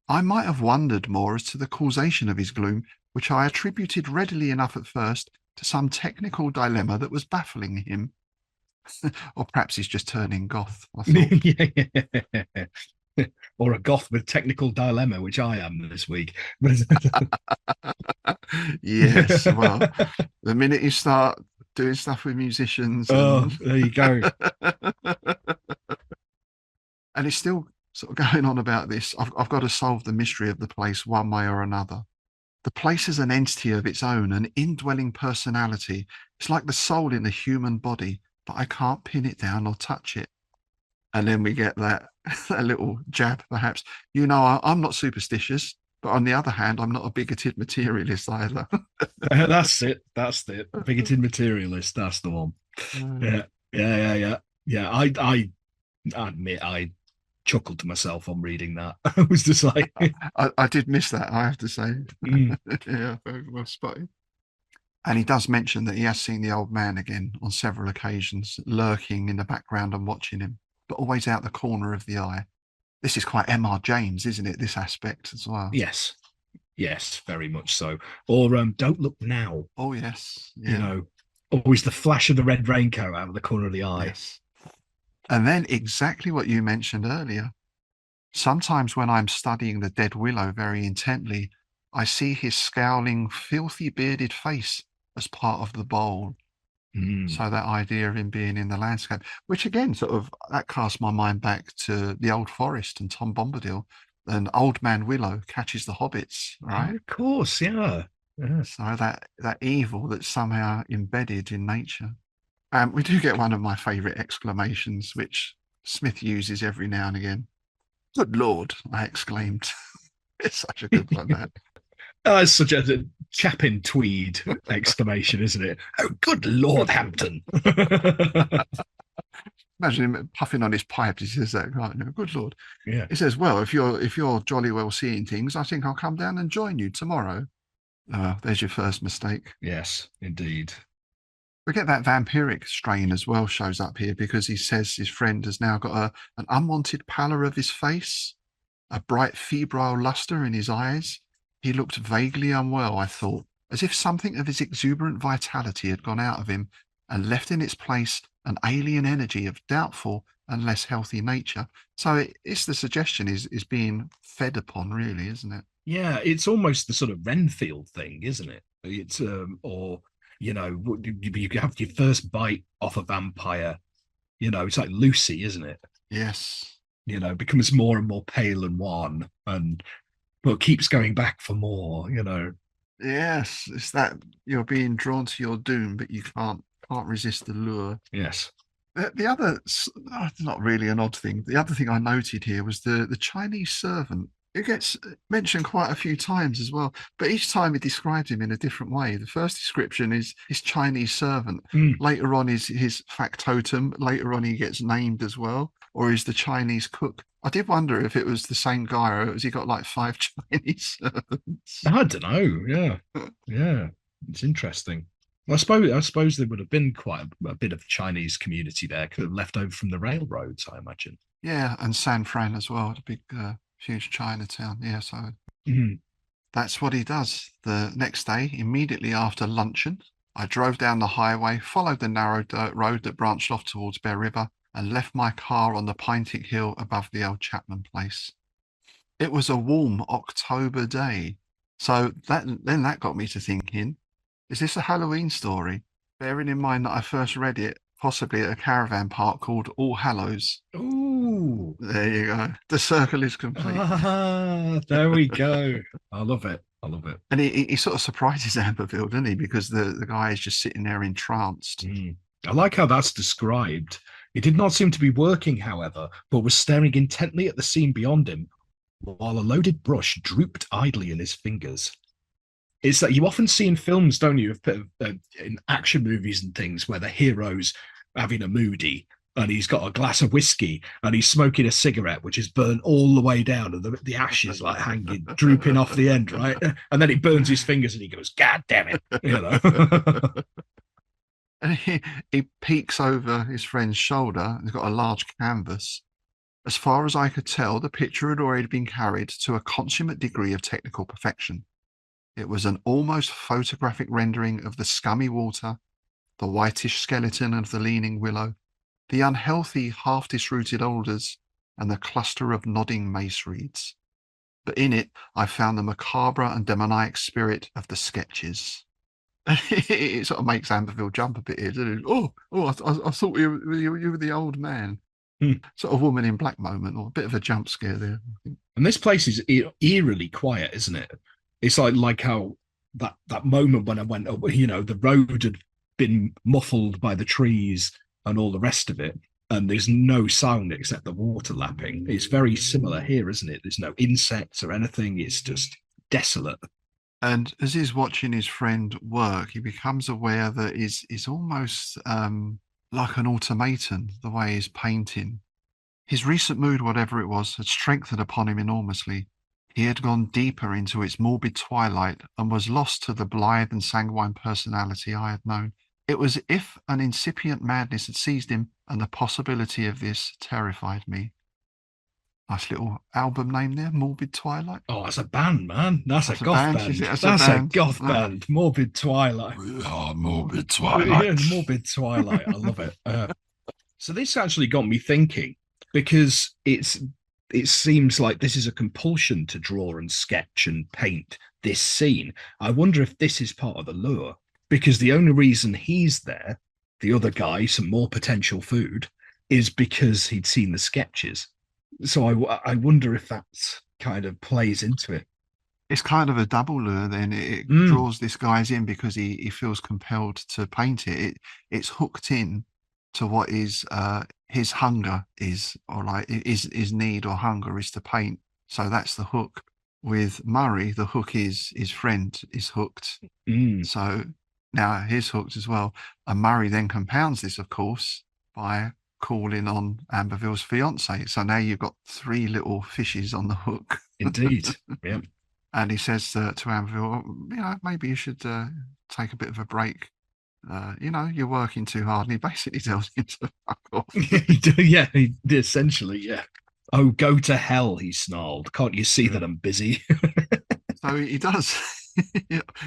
I might have wondered more as to the causation of his gloom, which I attributed readily enough at first to some technical dilemma that was baffling him. Or perhaps he's just turning goth, I thought. Or a goth with technical dilemma, which I am this week. Yes, well, the minute you start doing stuff with musicians, oh, there you go. And it's still sort of going on about this. I've got to solve the mystery of the place one way or another. The place is an entity of its own, an indwelling personality. It's like the soul in a human body, but I can't pin it down or touch it. And then we get that little jab, perhaps. I'm not superstitious, but on the other hand, I'm not a bigoted materialist either. That's it. Bigoted materialist. That's the one. Yeah. I admit I chuckled to myself on reading that. I was just like, I did miss that, I have to say. Yeah, very well spotted. And he does mention that he has seen the old man again on several occasions, lurking in the background and watching him, but always out the corner of the eye. This is quite M.R. James, isn't it? This aspect as well. Yes, very much so. Or Don't Look Now. Oh, yes. Yeah. Always the flash of the red raincoat out of the corner of the eye. Yes. And then exactly what you mentioned earlier. Sometimes when I'm studying the dead willow very intently, I see his scowling, filthy bearded face as part of the bowl. So that idea of him being in the landscape, which again, that cast my mind back to the Old Forest and Tom Bombadil, and Old Man Willow catches the hobbits, right? Oh, of course, yeah. So that evil that's somehow embedded in nature. We do get one of my favourite exclamations, which Smith uses every now and again. Good Lord, I exclaimed. It's such a good one, that. It's such a chap in tweed exclamation, isn't it? Oh, good Lord, Hampton. Imagine him puffing on his pipe. He says that, right? No, good Lord. Yeah. He says, well, if you're jolly well seeing things, I think I'll come down and join you tomorrow. There's your first mistake. Yes, indeed. We get that vampiric strain as well shows up here, because he says his friend has now got an unwanted pallor of his face, a bright febrile lustre in his eyes. He looked vaguely unwell, I thought, as if something of his exuberant vitality had gone out of him and left in its place an alien energy of doubtful and less healthy nature. So it's the suggestion is being fed upon, really, isn't it? Yeah, it's almost the sort of Renfield thing, isn't it? It's or you have your first bite off a vampire. It's like Lucy, isn't it? Yes. Becomes more and more pale and wan, but keeps going back for more. Yes, it's that you're being drawn to your doom, but you can't resist the lure. Yes. The other, not really an odd thing. The other thing I noted here was the Chinese servant. It gets mentioned quite a few times as well, but each time it describes him in a different way. The first description is his Chinese servant. Later on is his factotum. Later on he gets named as well, or is the Chinese cook. I did wonder if it was the same guy, or has he got like 5 Chinese servants? I don't know. Yeah, it's interesting. I suppose there would have been quite a bit of Chinese community there, could have left over from the railroads, I imagine. Yeah, and San Fran as well, the big, huge Chinatown. Yeah, so that's what he does. The next day, immediately after luncheon, I drove down the highway, followed the narrow dirt road that branched off towards Bear River, and left my car on the Pinetick Hill above the old Chapman place. It was a warm October day, so that got me to thinking, is this a Halloween story? Bearing in mind that I first read it possibly at a caravan park called All Hallows. Ooh. There you go. The circle is complete. There we go. I love it. And he sort of surprises Amberville, doesn't he? Because the guy is just sitting there entranced. I like how that's described. He did not seem to be working, however, but was staring intently at the scene beyond him, while a loaded brush drooped idly in his fingers. It's that you often see in films, don't you, in action movies and things, where the hero's having a moody and he's got a glass of whiskey, and he's smoking a cigarette, which is burnt all the way down, and the ashes like hanging, drooping off the end, right? And then it burns his fingers, and he goes, "God damn it!" You know. And he peeks over his friend's shoulder, and he's got a large canvas. As far as I could tell, the picture had already been carried to a consummate degree of technical perfection. It was an almost photographic rendering of the scummy water, the whitish skeleton of the leaning willow, the unhealthy, half-disrooted alders, and the cluster of nodding mace reeds. But in it, I found the macabre and demoniac spirit of the sketches. It sort of makes Amberville jump a bit here, doesn't it? I thought you were the old man. Sort of Woman in Black moment, or a bit of a jump scare there. And this place is eerily quiet, isn't it? It's like how that moment when I went, you know, the road had been muffled by the trees and all the rest of it, and there's no sound except the water lapping. It's very similar here, isn't it? There's no insects or anything. It's just desolate. And as he's watching his friend work, he becomes aware that is almost like an automaton, the way he's painting. His recent mood, whatever it was, had strengthened upon him enormously. He had gone deeper into its morbid twilight and was lost to the blithe and sanguine personality I had known. It was as if an incipient madness had seized him, and the possibility of this terrified me. Nice little album name there, Morbid Twilight. Oh, that's a band, man. That's a goth band. That's a goth band. Morbid Twilight. Oh, Morbid Twilight. Yeah, Morbid Twilight. I love it. So this actually got me thinking, because it seems like this is a compulsion to draw and sketch and paint this scene. I wonder if this is part of the lure, because the only reason he's there, the other guy, some more potential food, is because he'd seen the sketches. So I wonder if that kind of plays into it. It's kind of a double lure then. It draws this guy's in because he feels compelled to paint it. It's hooked in to what is his hunger is, or like his need or hunger is to paint. So that's the hook. With Murray, the hook is his friend is hooked. So now he's hooked as well. And Murray then compounds this, of course, by calling on Amberville's fiance. So now you've got three little fishes on the hook. Indeed. Yeah. And he says to Amberville, you know, maybe you should take a bit of a break. You know, you're working too hard. And he basically tells him to fuck off. Yeah, essentially, yeah. Oh, go to hell, he snarled. Can't you see that I'm busy? So he does.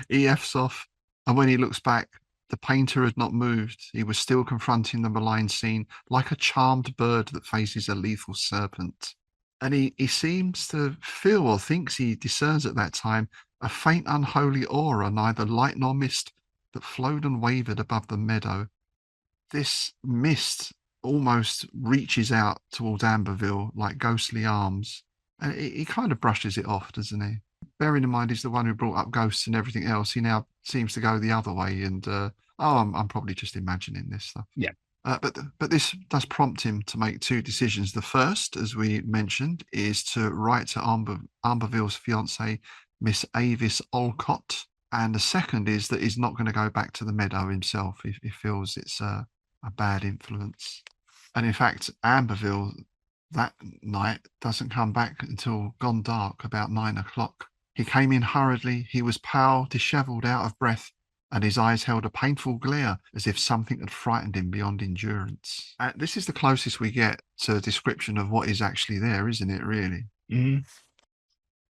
He F's off. And when he looks back, the painter had not moved. He was still confronting the malign scene like a charmed bird that faces a lethal serpent. And he seems to feel, or thinks he discerns at that time, a faint unholy aura, neither light nor mist, that flowed and wavered above the meadow. This mist almost reaches out towards Amberville like ghostly arms. And he kind of brushes it off, doesn't he? Bearing in mind he's the one who brought up ghosts and everything else, he now seems to go the other way. And I'm probably just imagining this stuff. Yeah. But this does prompt him to make two decisions. The first, as we mentioned, is to write to Amberville's fiancée, Miss Avis Olcott. And the second is that he's not going to go back to the meadow himself if he feels it's a bad influence. And in fact, Amberville that night doesn't come back until gone dark, about 9 o'clock. He came in hurriedly. He was pale, dishevelled, out of breath, and his eyes held a painful glare as if something had frightened him beyond endurance. This is the closest we get to a description of what is actually there, isn't it, really? Mm-hmm.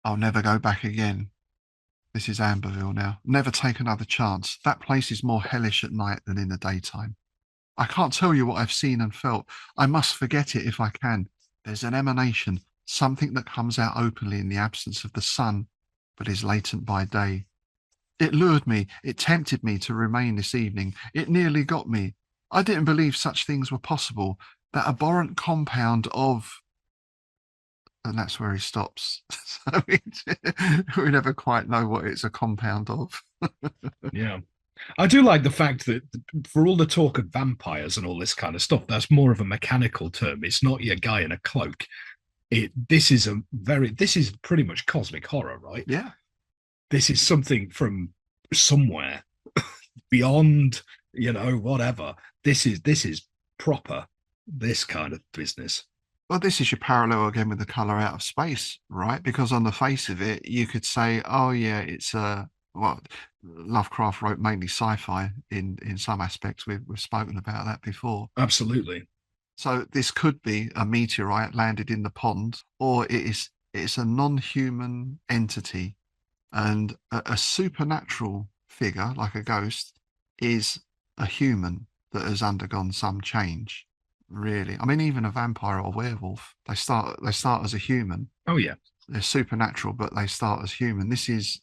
I'll never go back again. This is Amberville now. Never take another chance. That place is more hellish at night than in the daytime. I can't tell you what I've seen and felt. I must forget it if I can. There's an emanation, something that comes out openly in the absence of the sun, but is latent by day. It lured me. It tempted me to remain this evening. It nearly got me. I didn't believe such things were possible. That abhorrent compound of... And that's where he stops. So we never quite know what it's a compound of. Yeah. I do like the fact that for all the talk of vampires and all this kind of stuff, that's more of a mechanical term. It's not your guy in a cloak. This is pretty much cosmic horror, right? Yeah. This is something from somewhere beyond, whatever. This is proper. this kind of business. Well, this is your parallel again with the color out of space, right? Because on the face of it, you could say, oh yeah, it's well, Lovecraft wrote mainly sci-fi in some aspects. We've spoken about that before. Absolutely. So this could be a meteorite landed in the pond, or it's a non-human entity, and a supernatural figure like a ghost is a human that has undergone some change. Really, I mean, even a vampire or a werewolf, they start as a human. Oh yeah, They're supernatural, but they start as human. This is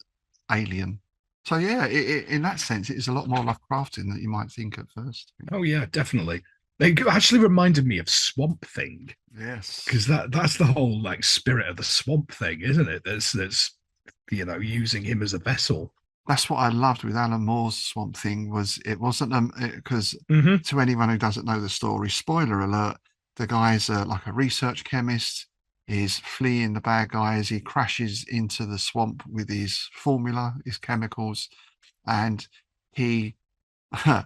alien. So yeah, in that sense, it is a lot more Lovecraftian than you might think at first. oh yeah, definitely. They actually reminded me of Swamp Thing, Yes, because that's the whole like spirit of the Swamp Thing, isn't it? That's using him as a vessel. that's what I loved with Alan Moore's Swamp Thing. Was it wasn't because Mm-hmm. to anyone who doesn't know the story, spoiler alert, the guy's like a research chemist. He's fleeing the bad guys. He crashes into the swamp with his formula, his chemicals, and he,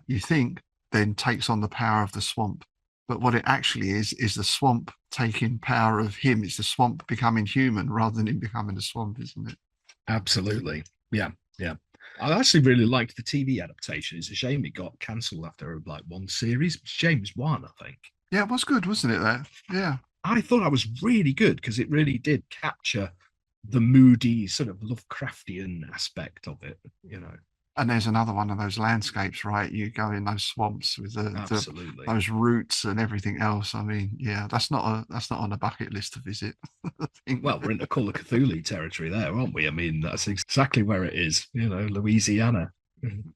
you think, then takes on the power of the swamp. But what it actually is the swamp taking power of him. It's the swamp becoming human rather than him becoming a swamp, isn't it? Absolutely. Yeah, yeah. I actually really liked the TV adaptation. It's a shame it got cancelled after like one series. James Wan, I think. Yeah, it was good, wasn't it? That yeah. I thought that was really good because it really did capture the moody sort of Lovecraftian aspect of it, And there's another one of those landscapes, right? You go in those swamps with Absolutely. those roots and everything else. I mean, yeah, that's not on the bucket list to visit. Well, we're into Call of Cthulhu territory there, aren't we? I mean, that's exactly where it is, Louisiana.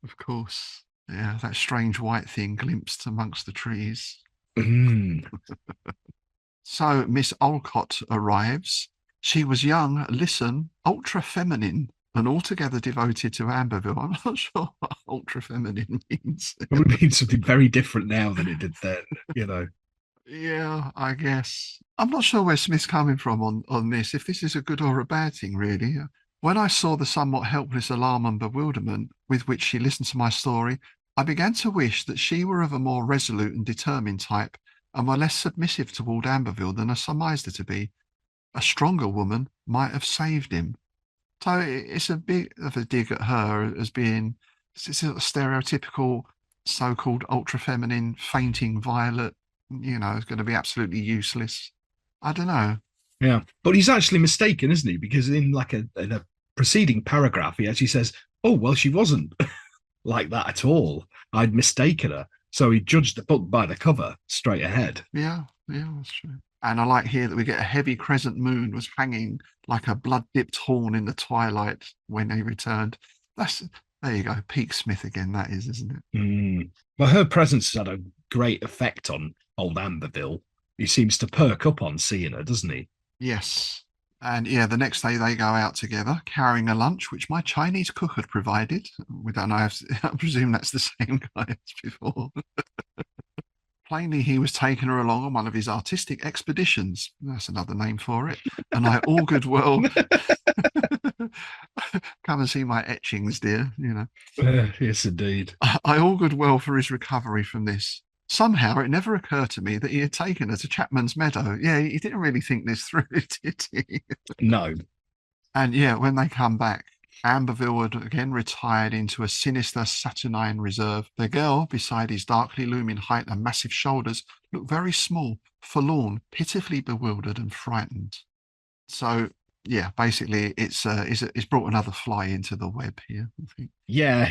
Of course. Yeah, that strange white thing glimpsed amongst the trees. Mm. So Miss Olcott arrives. She was young, listen, ultra feminine, and altogether devoted to Amberville. I'm not sure what ultra feminine means. Probably means something very different now than it did then. Yeah, I guess. I'm not sure where Smith's coming from on this, if this is a good or a bad thing, really. When I saw the somewhat helpless alarm and bewilderment with which she listened to my story, I began to wish that she were of a more resolute and determined type, and were less submissive toward Amberville than I surmised her to be. A stronger woman might have saved him. So it's a bit of a dig at her as being sort of stereotypical so-called ultra-feminine, fainting violet, is going to be absolutely useless. I don't know. Yeah. But he's actually mistaken, isn't he? Because in a preceding paragraph, he actually says, oh, well, she wasn't like that at all. I'd mistaken her. So he judged the book by the cover straight ahead. Yeah, that's true. And I like here that we get a heavy crescent moon was hanging like a blood-dipped horn in the twilight when he returned. There you go, Peak Smith again, that is, isn't it? Mm. Well, her presence had a great effect on old Amberville. He seems to perk up on seeing her, doesn't he? Yes. And yeah, the next day they go out together, carrying a lunch, which my Chinese cook had provided. We don't know, I presume that's the same guy as before. Plainly, he was taking her along on one of his artistic expeditions. That's another name for it. And I augured well. Come and see my etchings, dear. Yes, indeed. I augured well for his recovery from this. Somehow, it never occurred to me that he had taken her to Chapman's Meadow. Yeah, he didn't really think this through, did he? No. And yeah, when they come back, Amberville had again retired into a sinister Saturnine reserve. The girl, beside his darkly looming height and massive shoulders, looked very small, forlorn, pitifully bewildered and frightened. So, yeah, basically, it's brought another fly into the web here, I think. Yeah,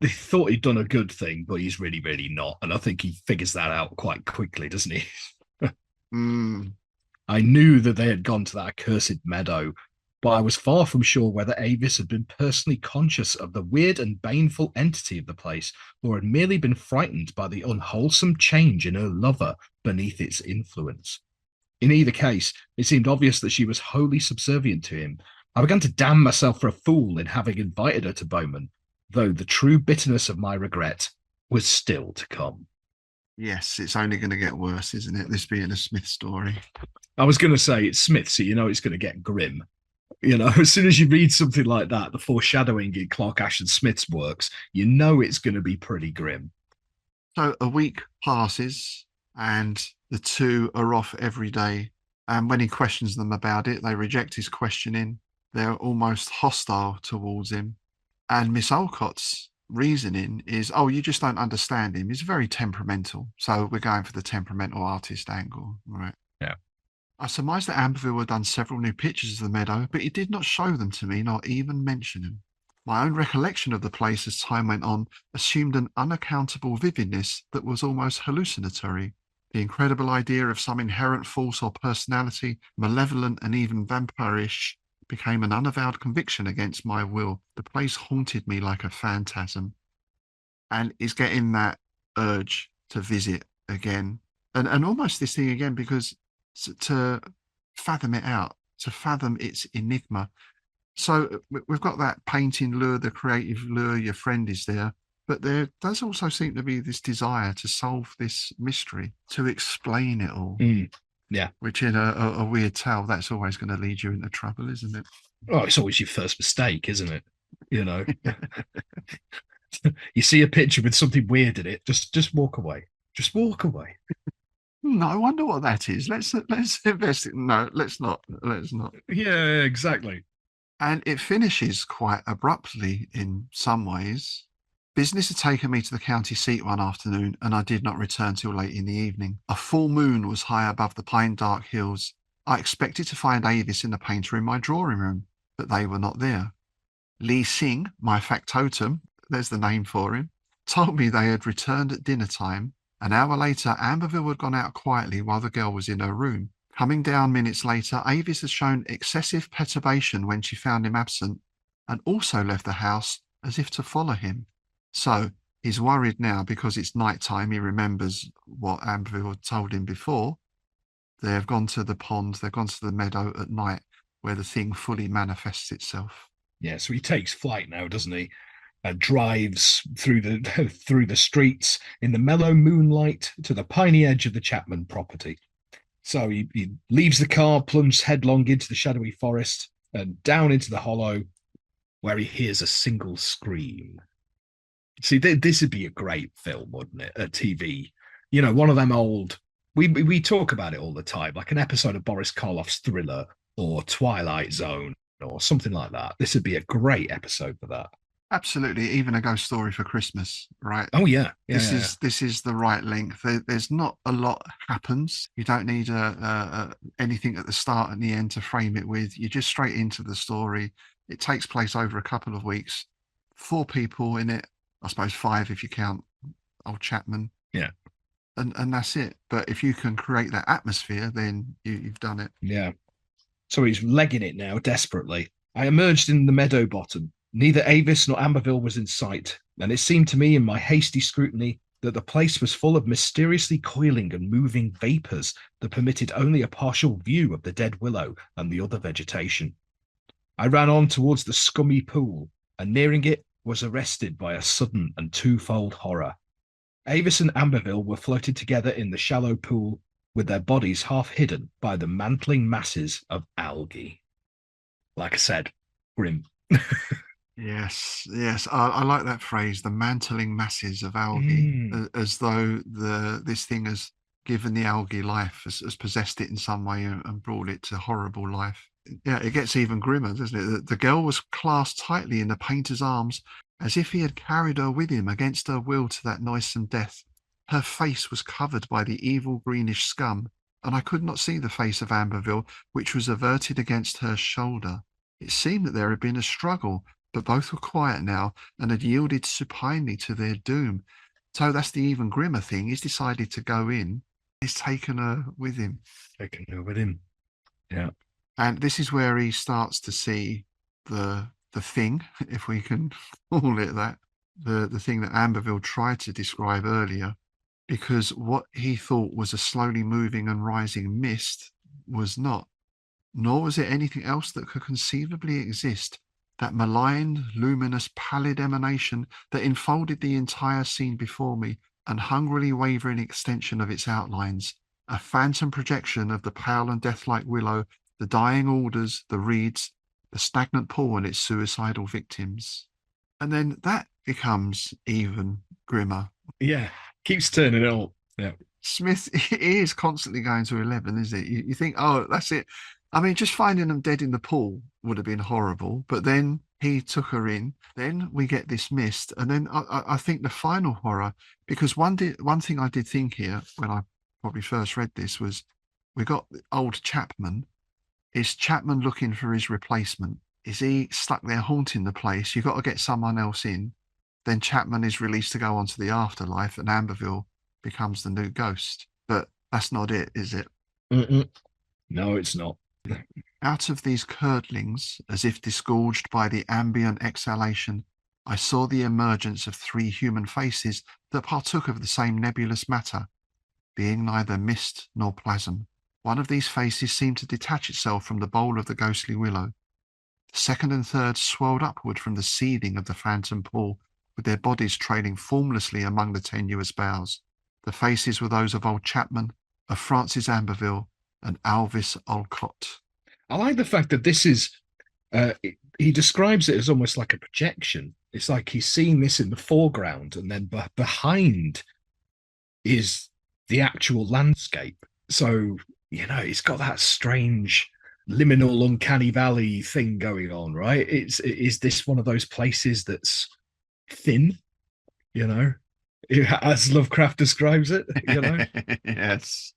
they thought he'd done a good thing, but he's really, really not. And I think he figures that out quite quickly, doesn't he? I knew that they had gone to that accursed meadow, but I was far from sure whether Avis had been personally conscious of the weird and baneful entity of the place, or had merely been frightened by the unwholesome change in her lover beneath its influence. In either case, it seemed obvious that she was wholly subservient to him. I began to damn myself for a fool in having invited her to Bowman, though the true bitterness of my regret was still to come. Yes, it's only going to get worse, isn't it? This being a Smith story. I was going to say it's Smith, so it's going to get grim. As soon as you read something like that, the foreshadowing in Clark Ashton Smith's works, it's going to be pretty grim. So a week passes, and the two are off every day. And when he questions them about it, they reject his questioning. They're almost hostile towards him. And Miss Alcott's reasoning is, oh, you just don't understand him. He's very temperamental. So we're going for the temperamental artist angle, right? Yeah. I surmised that Amberville had done several new pictures of the meadow, but he did not show them to me, nor even mention them. My own recollection of the place as time went on assumed an unaccountable vividness that was almost hallucinatory. The incredible idea of some inherent force or personality, malevolent and even vampirish, became an unavowed conviction against my will. The place haunted me like a phantasm, and is getting that urge to visit again, and almost this thing again, because to fathom it out, to fathom its enigma. So we've got that painting lure, the creative lure, your friend is there, but there does also seem to be this desire to solve this mystery, to explain it all. Yeah. Which in a weird tale, that's always going to lead you into trouble, isn't it? Oh, it's always your first mistake, isn't it? You know, you see a picture with something weird in it, just walk away. Just walk away. No, I wonder what that is. Let's investigate. No, let's not. Let's not. Yeah, exactly. And it finishes quite abruptly in some ways. Business had taken me to the county seat one afternoon, and I did not return till late in the evening. A full moon was high above the pine dark hills. I expected to find Avis and the painter in my drawing room, but they were not there. Lee Singh, my factotum, there's the name for him, told me they had returned at dinner time. An hour later, Amberville had gone out quietly while the girl was in her room. Coming down minutes later, Avis had shown excessive perturbation when she found him absent, and also left the house as if to follow him. So he's worried now because it's night time. He remembers what Amberville had told him before. They have gone to the pond, they've gone to the meadow at night where the thing fully manifests itself. Yeah, so he takes flight now, doesn't he? Drives through the streets in the mellow moonlight to the piney edge of the Chapman property. So he leaves the car, plunges headlong into the shadowy forest and down into the hollow, where he hears a single scream. See, this would be a great film, wouldn't it? A TV, you know, one of them old. We talk about it all the time, like an episode of Boris Karloff's Thriller or Twilight Zone or something like that. This would be a great episode for that. Absolutely, even a ghost story for Christmas, right? Oh yeah, This is the right length. There's not a lot happens. You don't need anything at the start and the end to frame it with. You're just straight into the story. It takes place over a couple of weeks. 4 people in it, I suppose 5 if you count old Chapman. Yeah, and that's it. But if you can create that atmosphere, then you've done it. Yeah. So he's legging it now desperately. I emerged in the meadow bottom. Neither Avis nor Amberville was in sight, and it seemed to me in my hasty scrutiny that the place was full of mysteriously coiling and moving vapours that permitted only a partial view of the dead willow and the other vegetation. I ran on towards the scummy pool, and nearing it was arrested by a sudden and twofold horror. Avis and Amberville were floated together in the shallow pool, with their bodies half hidden by the mantling masses of algae. Like I said, grim. Yes. I like that phrase, the mantling masses of algae, as though this thing has given the algae life, has possessed it in some way and brought it to horrible life. Yeah, it gets even grimmer, doesn't it? The girl was clasped tightly in the painter's arms, as if he had carried her with him against her will to that noisome death. Her face was covered by the evil greenish scum, and I could not see the face of Amberville, which was averted against her shoulder. It seemed that there had been a struggle, but both were quiet now and had yielded supinely to their doom. So that's the even grimmer thing. He's decided to go in. He's taken her with him. Taken her with him. Yeah. And this is where he starts to see the thing, if we can call it that, the thing that Amberville tried to describe earlier, because what he thought was a slowly moving and rising mist was not, nor was it anything else that could conceivably exist. That malign, luminous, pallid emanation that enfolded the entire scene before me, an hungrily wavering extension of its outlines, a phantom projection of the pale and death-like willow, the dying alders, the reeds, the stagnant pool and its suicidal victims. And then that becomes even grimmer. Yeah, keeps turning it up. Yeah. Smith is constantly going to 11, isn't it? You think, oh, that's it. I mean, just finding them dead in the pool would have been horrible, but then he took her in. Then we get this mist, and then I think the final horror, because one thing I did think here when I probably first read this was, we got old Chapman. Is Chapman looking for his replacement? Is he stuck there haunting the place? You've got to get someone else in. Then Chapman is released to go on to the afterlife, and Amberville becomes the new ghost. But that's not it, is it? Mm-mm. No, it's not. Out of these curdlings, as if disgorged by the ambient exhalation, I saw the emergence of 3 human faces that partook of the same nebulous matter, being neither mist nor plasm. One of these faces seemed to detach itself from the bowl of the ghostly willow. The second and third swelled upward from the seething of the phantom pool, with their bodies trailing formlessly among the tenuous boughs. The faces were those of old Chapman, of Francis Amberville, and Alvis Olcott. I like the fact that this is, he describes it as almost like a projection. It's like he's seeing this in the foreground, and then behind is the actual landscape. So, it's got that strange liminal uncanny valley thing going on, right? Is this one of those places that's thin, as Lovecraft describes it, Yes.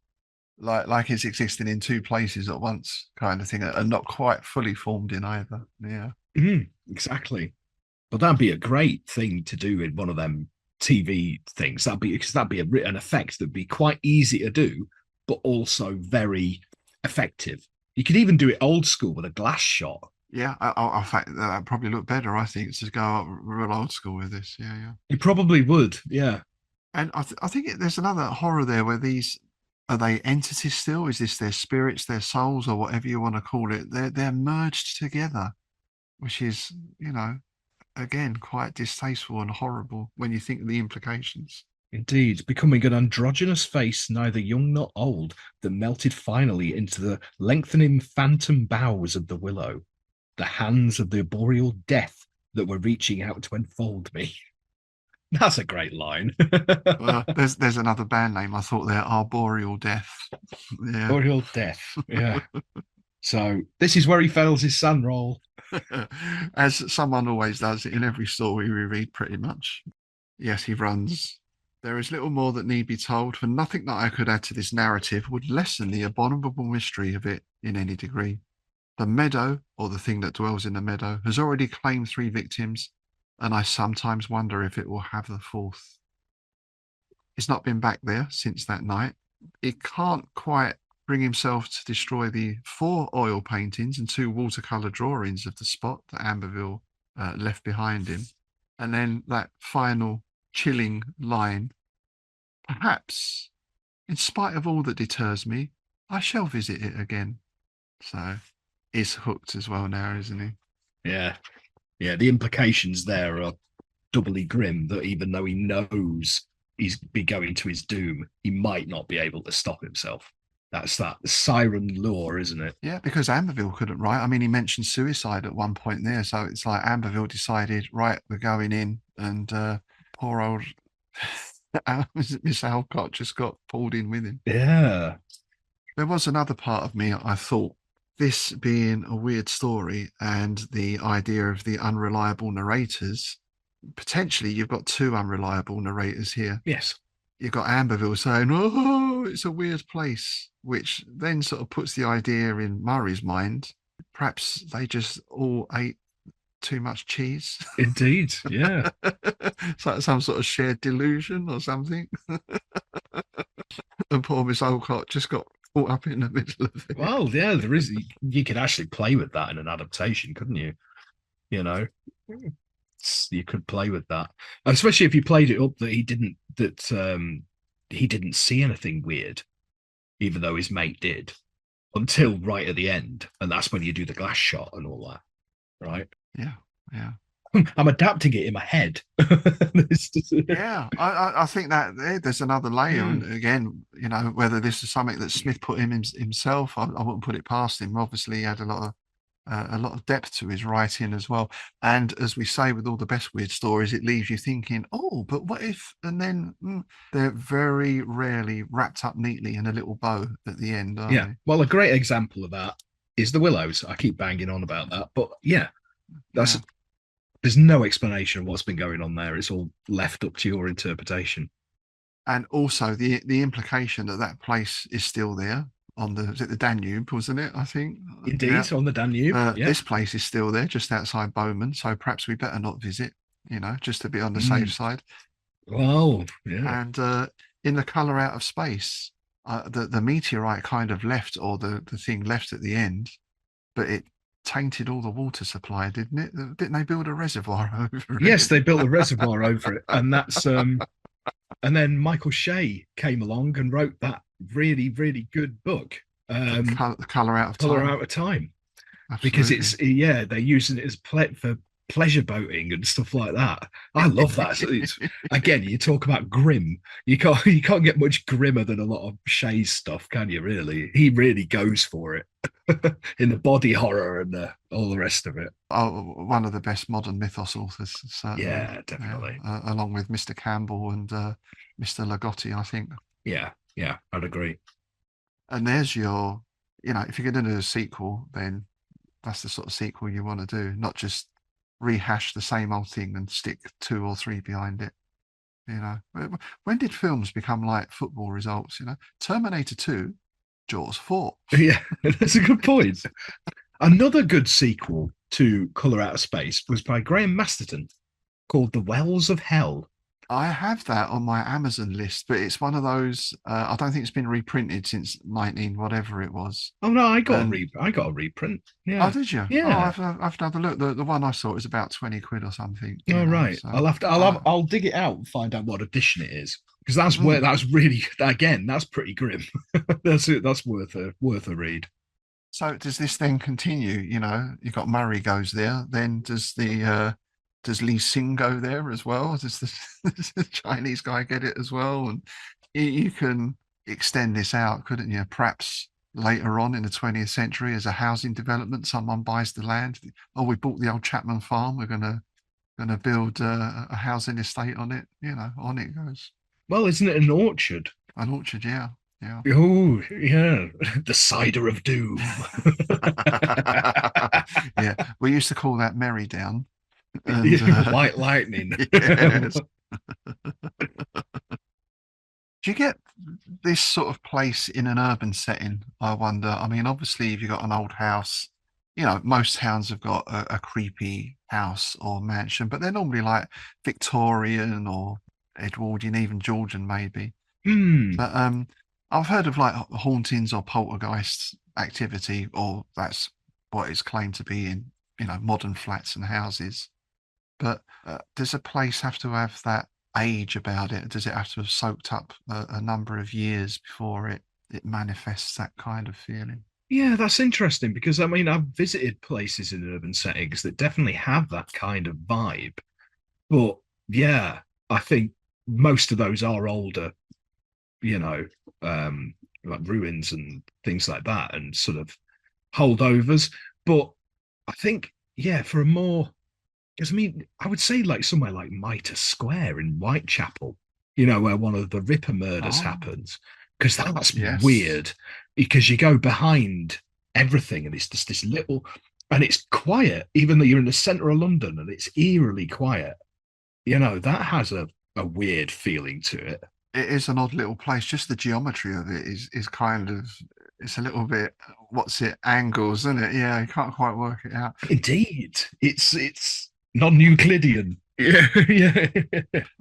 Like it's existing in 2 places at once, kind of thing, and not quite fully formed in either. Yeah. Exactly. But that'd be a great thing to do in one of them TV things. That'd be an effect that'd be quite easy to do, but also very effective. You could even do it old school with a glass shot. Yeah, in fact, that probably look better, I think, to go real old school with this. Yeah. It probably would, yeah. And I think there's another horror there where are they entities still? Is this their spirits, their souls, or whatever you want to call it? They're merged together, which is, again, quite distasteful and horrible when you think of the implications. Indeed, becoming an androgynous face, neither young nor old, that melted finally into the lengthening phantom boughs of the willow, the hands of the arboreal death that were reaching out to enfold me. That's a great line. Well, there's another band name I thought there, Arboreal Death. Yeah. Arboreal Death, yeah. So this is where he fails his sun roll. As someone always does in every story we read, pretty much. Yes, he runs. There is little more that need be told, for nothing that I could add to this narrative would lessen the abominable mystery of it in any degree. The meadow, or the thing that dwells in the meadow, has already claimed 3 victims, and I sometimes wonder if it will have the 4th. He's not been back there since that night. He can't quite bring himself to destroy the 4 oil paintings and 2 watercolour drawings of the spot that Amberville left behind him. And then that final chilling line, perhaps, in spite of all that deters me, I shall visit it again. So he's hooked as well now, isn't he? Yeah. Yeah, the implications there are doubly grim, that even though he knows he's be going to his doom, he might not be able to stop himself. That's that siren lore, isn't it? Yeah, because Amberville couldn't write. I mean, he mentioned suicide at one point there. So it's like Amberville decided, right, we're going in. And poor old Miss Alcott just got pulled in with him. Yeah. There was another part of me, I thought, this being a weird story and the idea of the unreliable narrators, potentially you've got 2 unreliable narrators here. Yes. You've got Amberville saying, oh, it's a weird place, which then sort of puts the idea in Murray's mind. Perhaps they just all ate too much cheese. Indeed, yeah. It's like some sort of shared delusion or something. And poor Miss Alcott just got caught up in the middle of it. Well, yeah, there is. You could actually play with that in an adaptation, couldn't you? You could play with that, especially if you played it up that he didn't see anything weird, even though his mate did, until right at the end, and that's when you do the glass shot and all that, right? Yeah. I'm adapting it in my head. Yeah, I think that there's another layer, and again, whether this is something that Smith put him himself, I wouldn't put it past him. Obviously, he had a lot of a lot of depth to his writing as well. And as we say with all the best weird stories, it leaves you thinking, oh, but what if? And then they're very rarely wrapped up neatly in a little bow at the end, aren't Yeah. they? Well, a great example of that is the Willows. I keep banging on about that, but yeah, that's Yeah. there's no explanation of what's been going on there. It's all left up to your interpretation. And also the implication that that place is still there on is it the Danube, wasn't it? I think. Indeed, Yeah. on the Danube. Yeah. This place is still there, just outside Bowman. So perhaps we better not visit. Just to be on the safe side. Well, yeah. And in the color out of space, the meteorite kind of left, or the thing left at the end, but it tainted all the water supply, didn't it? Didn't they build a reservoir over it? Yes, they built a reservoir over it, and that's and then Michael Shea came along and wrote that really, really good book, the color out of Color time. Out of Time, Absolutely. because they're using it as for pleasure boating and stuff like that. I love that. It's, again, you talk about grim. You can't get much grimmer than a lot of Shea's stuff, can you? Really, he really goes for it in the body horror and all the rest of it. Oh, one of the best modern mythos authors, certainly. Yeah, definitely. Along with Mr. Campbell and Mr. Lagotti, I think. Yeah, I'd agree. And there's your, if you're going to do a sequel, then that's the sort of sequel you want to do, not just rehash the same old thing and stick 2 or 3 behind it. When did films become like football results? Terminator 2, Jaws 4. Yeah, that's a good point. Another good sequel to Color Out of Space was by Graham Masterton, called The Wells of Hell. I have that on my Amazon list, but it's one of those. I don't think it's been reprinted since 19 whatever it was. Oh no, I got a reprint. Yeah. Oh, did you? Yeah. Oh, I've had a look. The one I saw was about 20 quid or something. Oh right. So, I'll dig it out and find out what edition it is, because that's where that's really, again, that's pretty grim. That's worth a read. So does this then continue? You've got Murray goes there. Then does Lee Sing go there as well? Does the Chinese guy get it as well? And you can extend this out, couldn't you? Perhaps later on in the 20th century, as a housing development, someone buys the land. Oh, we bought the old Chapman farm. We're gonna build a housing estate on it. On it goes. Well, isn't it an orchard? An orchard, yeah. Oh, yeah. The cider of doom. Yeah, we used to call that Merry Down. And, White lightning. Yes. Do you get this sort of place in an urban setting? I wonder. I mean, obviously, if you've got an old house, most towns have got a creepy house or mansion, but they're normally like Victorian or Edwardian, even Georgian, maybe. But I've heard of like hauntings or poltergeist activity, or that's what it's claimed to be in modern flats and houses. But does a place have to have that age about it? Does it have to have soaked up a number of years before it manifests that kind of feeling? Yeah, that's interesting, because I mean, I've visited places in urban settings that definitely have that kind of vibe. But yeah, I think most of those are older, like ruins and things like that, and sort of holdovers. But I think, yeah, for a more, because I mean, I would say like somewhere like Mitre Square in Whitechapel, where one of the Ripper murders happens, because that's weird, because you go behind everything and it's just this little, and it's quiet, even though you're in the centre of London, and it's eerily quiet. That has a weird feeling to it. It is an odd little place. Just the geometry of it is kind of, it's a little bit, angles, isn't it? Yeah, you can't quite work it out. Indeed, it's non-Euclidean. Yeah.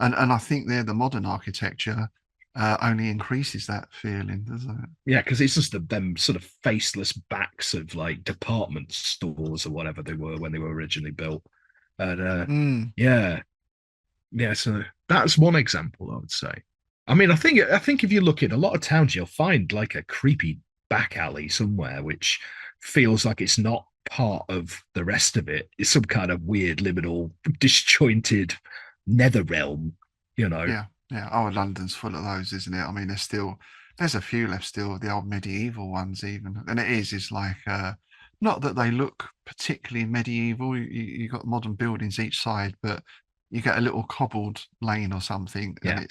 And I think the modern architecture only increases that feeling, doesn't it? Yeah, because it's just them sort of faceless backs of like department stores or whatever they were when they were originally built. And yeah. So that's one example, I would say. I mean, I think if you look in a lot of towns, you'll find like a creepy back alley somewhere, which feels like it's not part of the rest of it. It's some kind of weird, liminal, disjointed nether realm, Yeah. Oh, London's full of those, isn't it? I mean, there's a few left still, the old medieval ones even. And it's like, Not that they look particularly medieval. You got modern buildings each side, but you get a little cobbled lane or something, Yeah.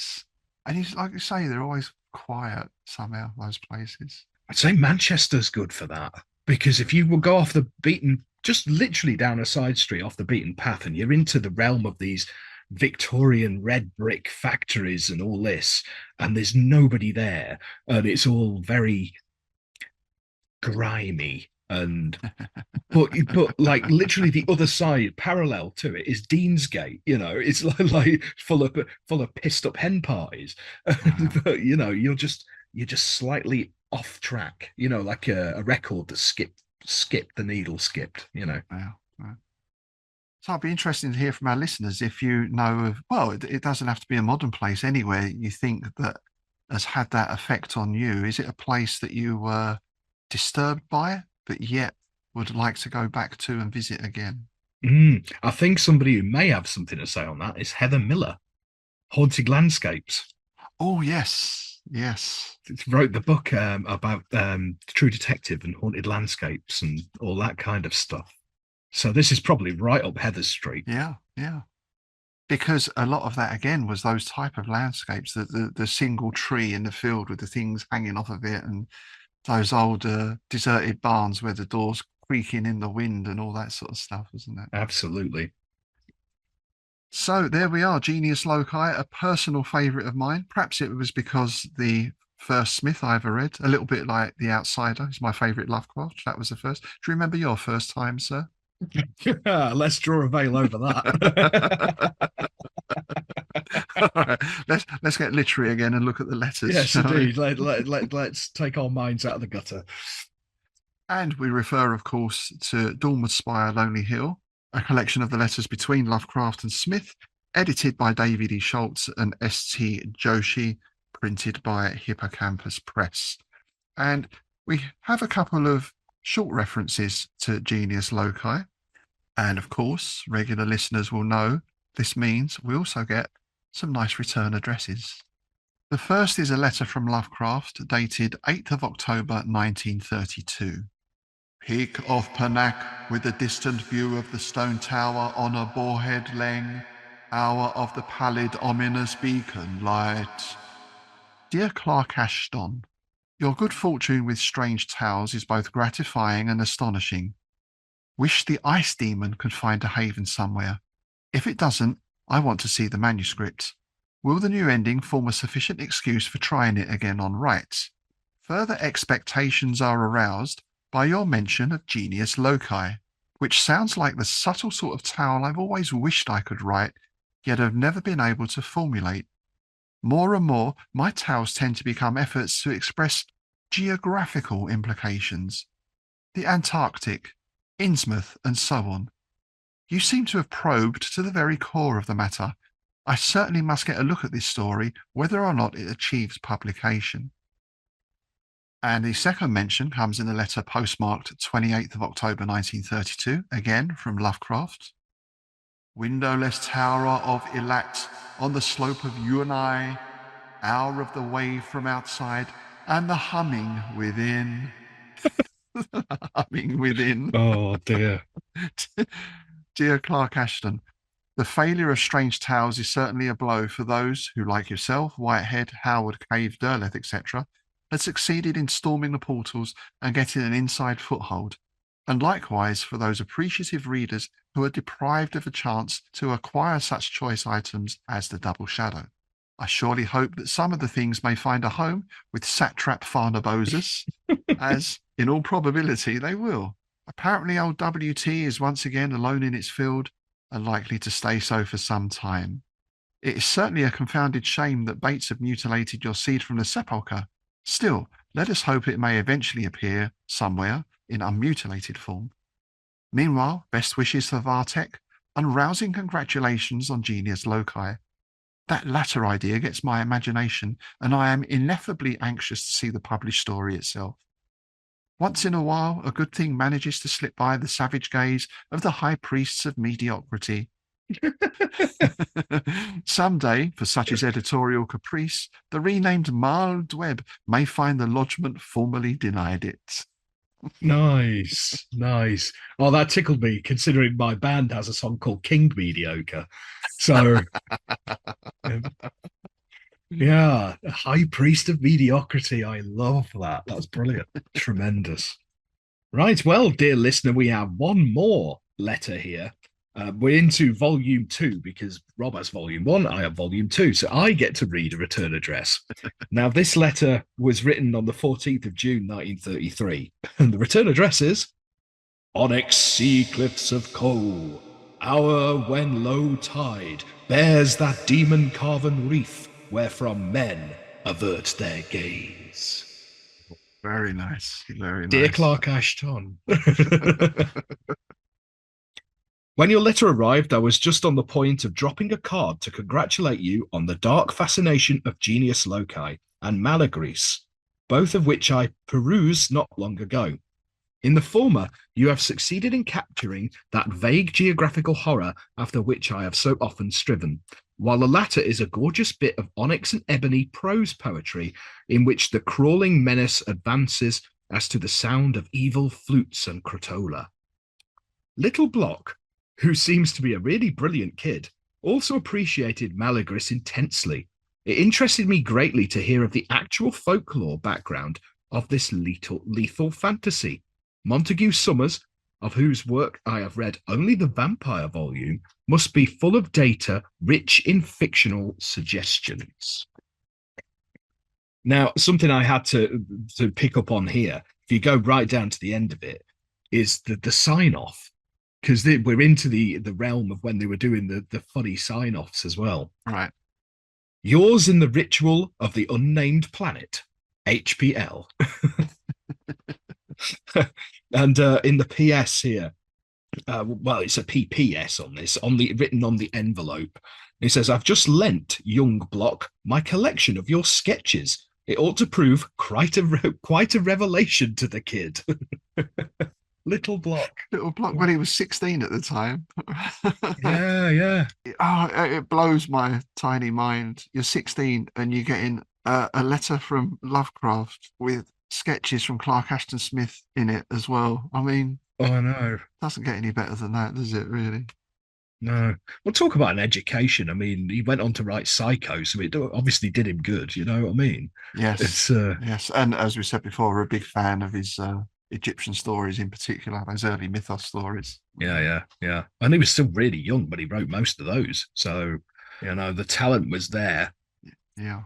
and it's like you say, they're always quiet somehow, those places. I'd say Manchester's good for that, because if you will go off the beaten, just literally down a side street off the beaten path, and you're into the realm of these Victorian red brick factories and all this, and there's nobody there, and it's all very grimy and but like literally the other side parallel to it is Deansgate. It's like full of pissed up hen parties. Wow. But you're just slightly off track, like a record that skipped the needle skipped. Wow. So it'd be interesting to hear from our listeners if you know of, well, it doesn't have to be a modern place anywhere you think that has had that effect on you. Is it a place that you were disturbed by, but yet would like to go back to and visit again? I think somebody who may have something to say on that is Heather Miller, Haunted Landscapes. Oh, yes. Wrote the book about True Detective and haunted landscapes and all that kind of stuff. So this is probably right up Heather's street. Yeah. Because a lot of that, again, was those type of landscapes, the single tree in the field with the things hanging off of it, and those old deserted barns where the doors creaking in the wind and all that sort of stuff, isn't it? Absolutely. So there we are, Genius Loci, a personal favourite of mine. Perhaps it was because the first Smith I ever read, a little bit like The Outsider, is my favourite Lovecraft. That was the first. Do you remember your first time, sir? Let's draw a veil over that. All right, let's get literary again and look at the letters. Yes, indeed. Let's take our minds out of the gutter. And we refer, of course, to Dawnwood Spire, Lonely Hill, a collection of the letters between Lovecraft and Smith, edited by David E. Schultz and S.T. Joshi, printed by Hippocampus Press. And we have a couple of short references to Genius Loci. And of course, regular listeners will know this means we also get some nice return addresses. The first is a letter from Lovecraft dated 8th of October 1932. Peak of Panak with a distant view of the stone tower on a boarhead leng, hour of the pallid ominous beacon light. Dear Clark Ashton, your good fortune with strange tales is both gratifying and astonishing. Wish the ice demon could find a haven somewhere. If it doesn't, I want to see the manuscript. Will the new ending form a sufficient excuse for trying it again on rights? Further expectations are aroused by your mention of Genius Loci, which sounds like the subtle sort of tale I've always wished I could write, yet have never been able to formulate. More and more, my tales tend to become efforts to express geographical implications. The Antarctic, Innsmouth, and so on. You seem to have probed to the very core of the matter. I certainly must get a look at this story, whether or not it achieves publication. And the second mention comes in the letter postmarked 28th of October 1932, again from Lovecraft. Windowless tower of Eilat on the slope of Yunai, hour of the wave from outside, and the humming within. Humming within. Oh, dear. Dear Clark Ashton, the failure of Strange Tales is certainly a blow for those who, like yourself, Whitehead, Howard, Cave, Derleth, etc., had succeeded in storming the portals and getting an inside foothold, and likewise for those appreciative readers who are deprived of a chance to acquire such choice items as the Double Shadow. I surely hope that some of the things may find a home with Satrap Farnabozus, as, in all probability, they will. Apparently old WT is once again alone in its field, and likely to stay so for some time. It is certainly a confounded shame that Bates have mutilated your seed from the sepulchre. Still, let us hope it may eventually appear somewhere in unmutilated form. Meanwhile, best wishes for Vartek, and rousing congratulations on Genius Loci. That latter idea gets my imagination, and I am ineffably anxious to see the published story itself. Once in a while, a good thing manages to slip by the savage gaze of the high priests of mediocrity. Someday, for such is editorial caprice, the renamed Marled Web may find the lodgment formerly denied it. Nice, nice. Oh, that tickled me, considering my band has a song called King Mediocre. So, um, yeah, a high priest of mediocrity. I love that. That's brilliant. Tremendous. Right. Well, dear listener, we have one more letter here. We're into volume 2 because Rob has volume 1, I have volume 2. So I get to read a return address. Now, this letter was written on the 14th of June, 1933. And the return address is Onyx sea cliffs of coal, hour when low tide bears that demon-carven reef wherefrom men avert their gaze. Very nice. Very Dear nice. Clark Ashton. When your letter arrived, I was just on the point of dropping a card to congratulate you on the dark fascination of Genius Loci and Malagris, both of which I perused not long ago. In the former, you have succeeded in capturing that vague geographical horror after which I have so often striven, while the latter is a gorgeous bit of onyx and ebony prose poetry in which the crawling menace advances as to the sound of evil flutes and crotola. Little Block, who seems to be a really brilliant kid, also appreciated Malagris intensely. It interested me greatly to hear of the actual folklore background of this lethal fantasy. Montague Summers, of whose work I have read only the Vampire volume, must be full of data rich in fictional suggestions. Now, something I had to pick up on here, if you go right down to the end of it, is the sign-off, because we're into the realm of when they were doing the funny sign-offs as well. Right. Yours in the ritual of the unnamed planet, HPL. And in the PS here, well, it's a PPS on this, written on the envelope. It says, I've just lent young Block my collection of your sketches. It ought to prove quite a revelation to the kid. Little Block. Little Block when he was 16 at the time. Yeah. Oh, it blows my tiny mind. You're 16 and you're getting a letter from Lovecraft with sketches from Clark Ashton Smith in it as well. I mean, oh no, doesn't get any better than that, does it? Really? No. Well, talk about an education. I mean, he went on to write Psycho, so it obviously did him good. You know what I mean? Yes. It's yes, and as we said before, we're a big fan of his Egyptian stories in particular, those early mythos stories. Yeah. And he was still really young, but he wrote most of those. So, you know, the talent was there. Yeah.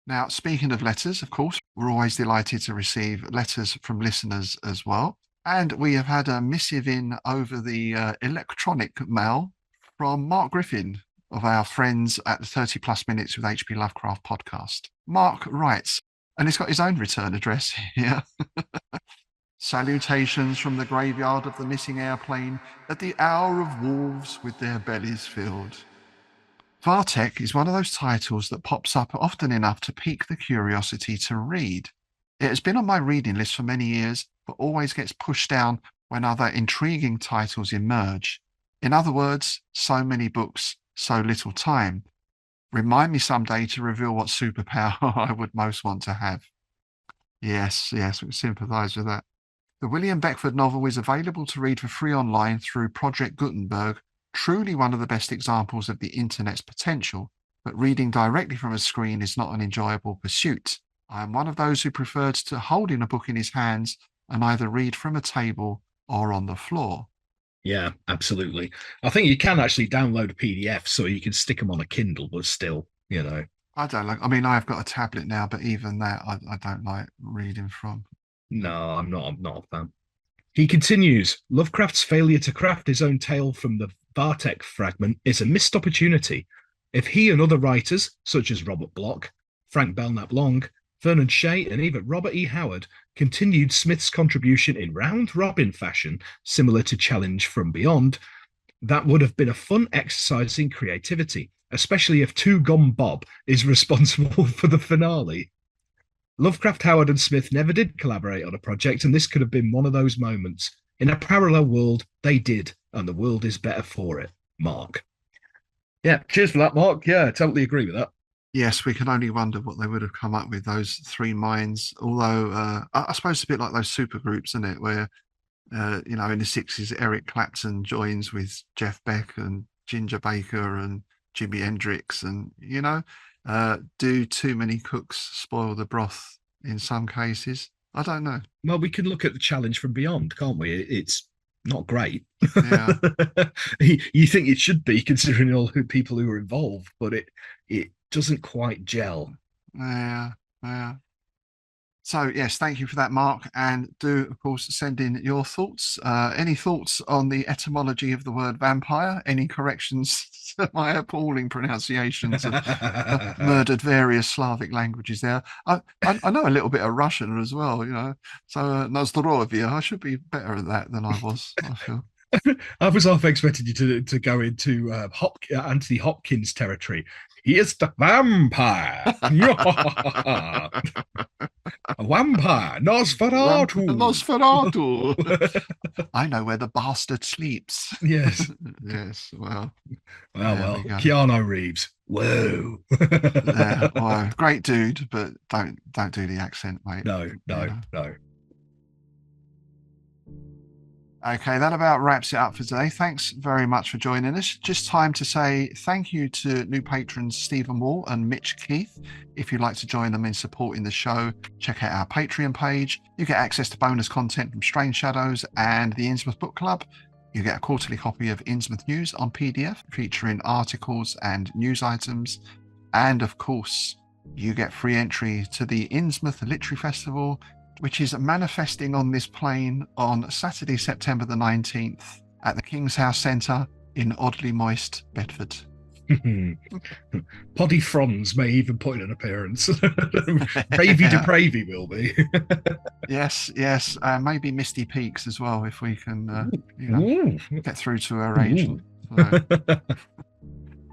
Now, speaking of letters, of course, we're always delighted to receive letters from listeners as well. And we have had a missive in over the electronic mail from Mark Griffin of our friends at the 30 Plus Minutes with H.P. Lovecraft podcast. Mark writes, and he's got his own return address here. Salutations from the graveyard of the missing airplane at the hour of wolves with their bellies filled. Vartek is one of those titles that pops up often enough to pique the curiosity to read. It has been on my reading list for many years, but always gets pushed down when other intriguing titles emerge. In other words, so many books, so little time. Remind me someday to reveal what superpower I would most want to have. Yes, we sympathise with that. The William Beckford novel is available to read for free online through Project Gutenberg, truly one of the best examples of the internet's potential, but reading directly from a screen is not an enjoyable pursuit. I am one of those who prefers to holding a book in his hands and either read from a table or on the floor. Yeah, absolutely. I think you can actually download a PDF so you can stick them on a Kindle, but still, you know. I don't like, I mean, I've got a tablet now, but even that I don't like reading from. No, I'm not a fan. He continues, Lovecraft's failure to craft his own tale from the Vartek fragment is a missed opportunity. If he and other writers, such as Robert Bloch, Frank Belknap Long, Vernon Shea, and even Robert E. Howard, continued Smith's contribution in round-robin fashion, similar to Challenge from Beyond, that would have been a fun exercise in creativity, especially if Two Gum Bob is responsible for the finale. Lovecraft, Howard, and Smith never did collaborate on a project, and this could have been one of those moments. In a parallel world, they did, and the world is better for it. Mark. Yeah, cheers for that, Mark. Yeah, I totally agree with that. Yes, we can only wonder what they would have come up with, those three minds. Although I suppose it's a bit like those super groups, isn't it? Where in the 60s, Eric Clapton joins with Jeff Beck and Ginger Baker and Jimi Hendrix, and do too many cooks spoil the broth in some cases? I don't know. Well, we can look at the challenge from beyond, can't we? It's not great. Yeah. You think it should be, considering all the people who are involved, but it doesn't quite gel. Yeah. So, yes, thank you for that, Mark. And do, of course, send in your thoughts. Any thoughts on the etymology of the word vampire? Any corrections to my appalling pronunciations of murdered various Slavic languages there? I know a little bit of Russian as well, So, Nozdrovia, I should be better at that than I was, I feel. I was half expecting you to go into Anthony Hopkins territory. He is the vampire. A vampire. Nosferatu. Nosferatu. I know where the bastard sleeps. Yes. Yes. Well. Well. Keanu Reeves. Whoa. Well, great dude, but don't do the accent, mate. No. Okay, that about wraps it up for today. Thanks very much for joining us. Just time to say thank you to new patrons Stephen Wall and Mitch Keith. If you'd like to join them in supporting the show, check out our Patreon page. You get access to bonus content from Strange Shadows and the Innsmouth Book Club. You get a quarterly copy of Innsmouth News on PDF, featuring articles and news items. And of course, you get free entry to the Innsmouth Literary Festival, which is manifesting on this plane on Saturday, September the 19th at the King's House Centre in oddly moist Bedford. Poddy Franz may even put in an appearance. Bravey Depravey will be. Yes. Maybe Misty Peaks as well, if we can get through to her agent. So.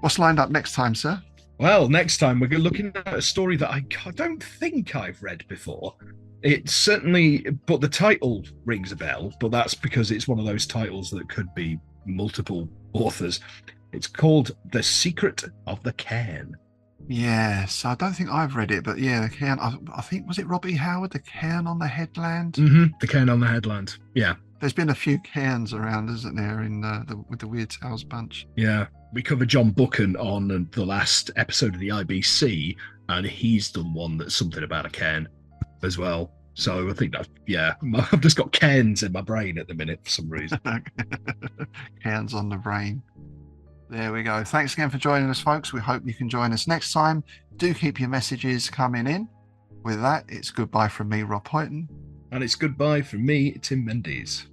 What's lined up next time, sir? Well, next time we're looking at a story that I don't think I've read before. It's certainly, but the title rings a bell, but that's because it's one of those titles that could be multiple authors. It's called The Secret of the Cairn. Yes, I don't think I've read it, but yeah, the Cairn. I think, was it Robbie Howard, The Cairn on the Headland? Mm-hmm. The Cairn on the Headland, yeah. There's been a few cairns around, isn't there, with the Weird Tales bunch? Yeah, we covered John Buchan on the last episode of the IBC, and he's done one that's something about a cairn as well. So I think that, I've just got cairns in my brain at the minute for some reason. Cairns on the brain. There we go. Thanks again for joining us, folks. We hope you can join us next time. Do keep your messages coming in. With that, it's goodbye from me, Rob Hoyton. And it's goodbye from me, Tim Mendes.